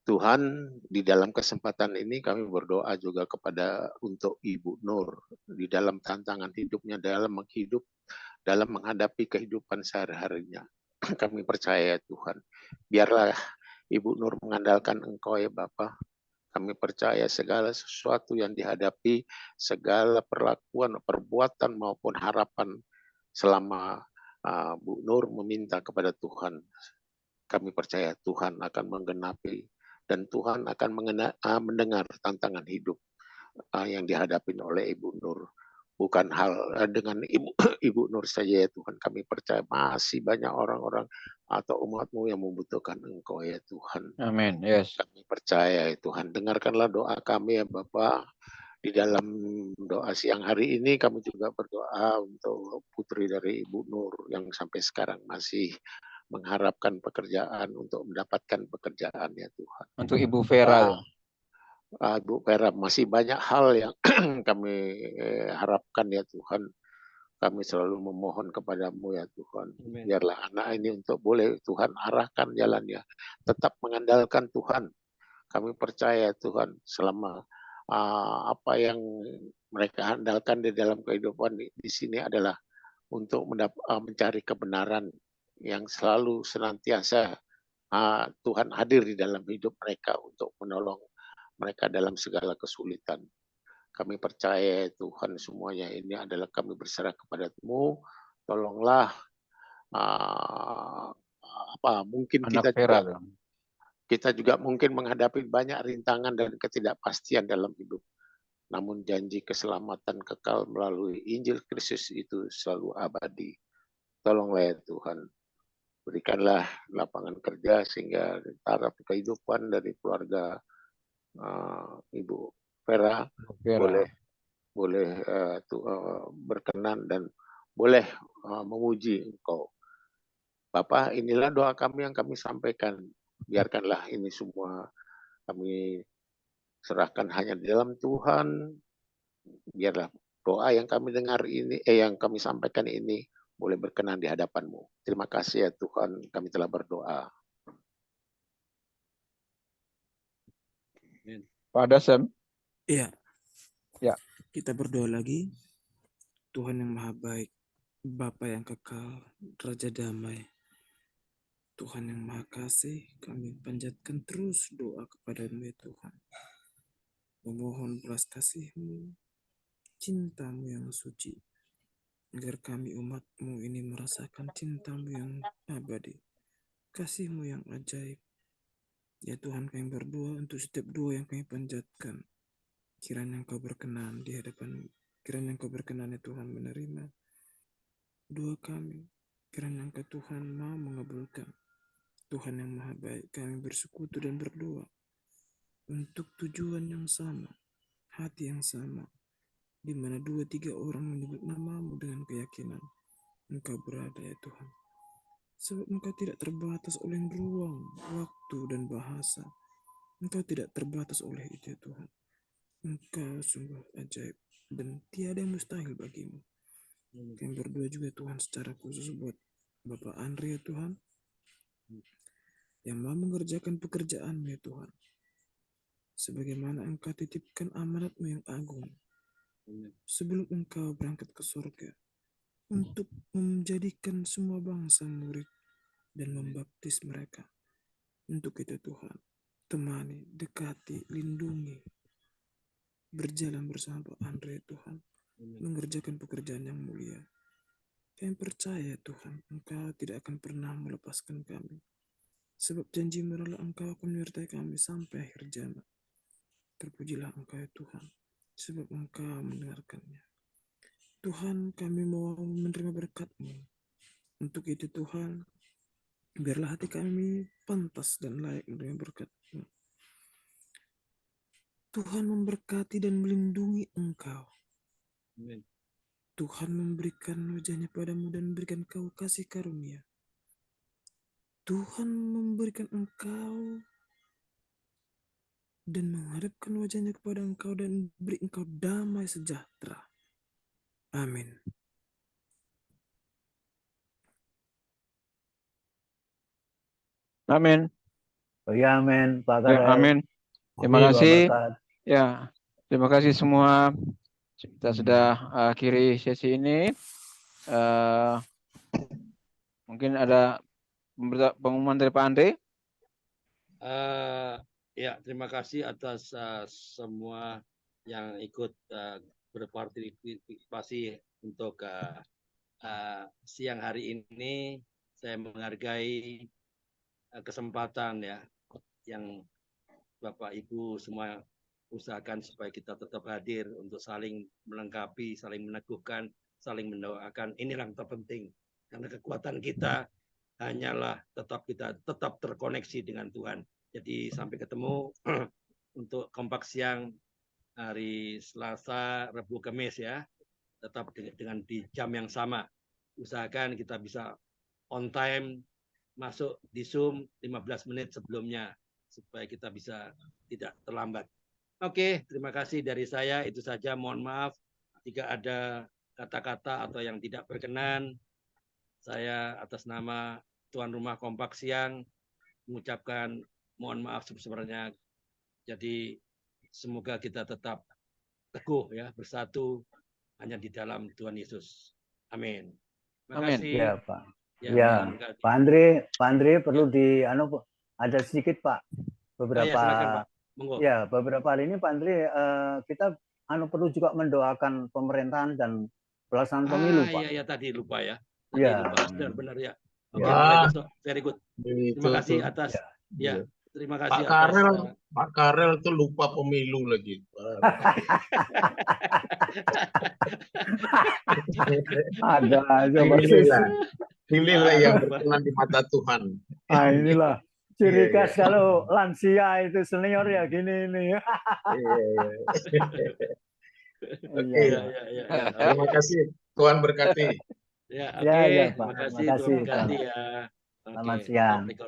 Tuhan, di dalam kesempatan ini kami berdoa juga kepada untuk Ibu Nur di dalam tantangan hidupnya, dalam menghadapi kehidupan sehari-harinya. Kami percaya Tuhan, biarlah Ibu Nur mengandalkan Engkau ya Bapa. Kami percaya segala sesuatu yang dihadapi, segala perlakuan, perbuatan maupun harapan selama Bu Nur meminta kepada Tuhan, kami percaya Tuhan akan menggenapi dan Tuhan akan mendengar tantangan hidup yang dihadapi oleh Ibu Nur. Bukan hal dengan Ibu Nur saja ya Tuhan, kami percaya masih banyak orang-orang atau umat-Mu yang membutuhkan Engkau ya Tuhan. Amin. Yes. Kami percaya ya Tuhan, dengarkanlah doa kami ya Bapa. Di dalam doa siang hari ini kami juga berdoa untuk putri dari Ibu Nur yang sampai sekarang masih mengharapkan pekerjaan untuk mendapatkan pekerjaan ya Tuhan. Untuk Ibu Vera. Ibu Vera, masih banyak hal yang kami harapkan ya Tuhan. Kami selalu memohon kepadamu ya Tuhan. Biarlah anak ini untuk boleh Tuhan arahkan jalannya. Tetap mengandalkan Tuhan. Kami percaya Tuhan selama apa yang mereka andalkan di dalam kehidupan di sini adalah untuk mencari kebenaran yang selalu senantiasa Tuhan hadir di dalam hidup mereka untuk menolong mereka dalam segala kesulitan. Kami percaya Tuhan semuanya ini adalah kami berserah kepada-Mu. Tolonglah mungkin kita juga mungkin menghadapi banyak rintangan dan ketidakpastian dalam hidup. Namun janji keselamatan kekal melalui Injil Kristus itu selalu abadi. Tolonglah ya Tuhan. Berikanlah lapangan kerja sehingga taraf kehidupan dari keluarga Ibu Vera boleh berkenan dan boleh memuji Engkau. Bapak, inilah doa kami yang kami sampaikan. Biarkanlah ini semua kami serahkan hanya di dalam Tuhan. Biarlah doa yang kami dengar ini, yang kami sampaikan ini boleh berkenan di hadapan-Mu. Terima kasih ya Tuhan, kami telah berdoa. Pak Dasem. Iya. Ya. Kita berdoa lagi. Tuhan yang maha baik, Bapa yang kekal, Raja damai, Tuhan yang maha kasih, kami panjatkan terus doa kepada-Mu ya Tuhan. Memohon belas kasih-Mu, cinta-Mu yang suci, agar kami umat-Mu ini merasakan cinta-Mu yang abadi, kasih-Mu yang ajaib. Ya Tuhan, kami berdoa untuk setiap doa yang kami panjatkan. Kiranya Engkau berkenan di hadapan, kiranya Engkau berkenan ya Tuhan menerima doa kami. Kiranya Engkau Tuhan mau mengabulkan. Tuhan yang maha baik, kami bersekutu dan berdoa untuk tujuan yang sama, hati yang sama, di mana 2-3 orang menyebut nama-Mu dengan keyakinan. Engkau berada ya Tuhan. Sebab Engkau tidak terbatas oleh ruang, waktu, dan bahasa. Engkau tidak terbatas oleh itu ya Tuhan. Engkau sungguh ajaib dan tiada yang mustahil bagimu. Kami berdoa juga Tuhan secara khusus buat Bapak Andre ya Tuhan, yang mau mengerjakan pekerjaan ya Tuhan. Sebagaimana Engkau titipkan amanat-Mu yang agung sebelum Engkau berangkat ke surga untuk menjadikan semua bangsa murid dan membaptis mereka. Untuk itu Tuhan, temani, dekati, lindungi, berjalan bersama Pak Andre Tuhan, mengerjakan pekerjaan yang mulia. Kami percaya Tuhan, Engkau tidak akan pernah melepaskan kami. Sebab janji-Mu adalah Engkau akan menyertai kami sampai akhir zaman. Terpujilah Engkau ya Tuhan, sebab Engkau mendengarkannya. Tuhan, kami mau menerima berkat-Mu. Untuk itu Tuhan, Biarlah hati kami pantas dan layak menerima berkat-Mu. Tuhan memberkati dan melindungi Engkau. Amin. Tuhan memberikan wajahnya padamu dan memberikan kau kasih karunia. Tuhan memberikan engkau dan menghadapkan wajahnya kepada engkau dan beri engkau damai sejahtera. Amin. Amin. Oh ya, amin, Pak Ya, Karel. amin. Terima Amin, kasih. berkat. Ya, terima kasih semua. Kita sudah akhiri sesi ini. Mungkin ada pengumuman dari Pak Andre. Ya, terima kasih atas semua yang ikut berpartisipasi untuk siang hari ini. Saya menghargai kesempatan ya yang Bapak Ibu semua usahakan supaya kita tetap hadir untuk saling melengkapi, saling meneguhkan, saling mendoakan. Inilah yang terpenting karena kekuatan kita hanyalah kita tetap terkoneksi dengan Tuhan. Jadi sampai ketemu untuk kompak siang hari Selasa, Rabu, Kamis ya. Tetap dengan di jam yang sama. Usahakan kita bisa on time masuk di Zoom 15 menit sebelumnya supaya kita bisa tidak terlambat. Oke, terima kasih dari saya. Itu saja. Mohon maaf jika ada kata-kata atau yang tidak berkenan. Saya atas nama tuan rumah kompak siang mengucapkan mohon maaf sebenarnya. Jadi semoga kita tetap teguh ya, bersatu hanya di dalam Tuhan Yesus. Amin. Terima kasih. Ya, Pak. Ya, Pak Andre perlu ada sedikit Pak. Beberapa silakan, Pak. Monggo. Ya, beberapa kali ini Pak Andre kita perlu juga mendoakan pemerintahan dan pelaksanaan pemilu, Pak. Iya, tadi lupa ya. Iya. Benar ya. Oke, very good. Terima kasih atas ya. Terima kasih Pak Karel tuh lupa pemilu lagi. Ada aja persis. Inilah yang berkenan di mata Tuhan. Nah, inilah ciri khas kalau lansia itu senior ya gini ini. Oke. Terima kasih. Tuhan berkati. Ya, oke. Terima kasih. Tuhan berkati ya. Selamat siang.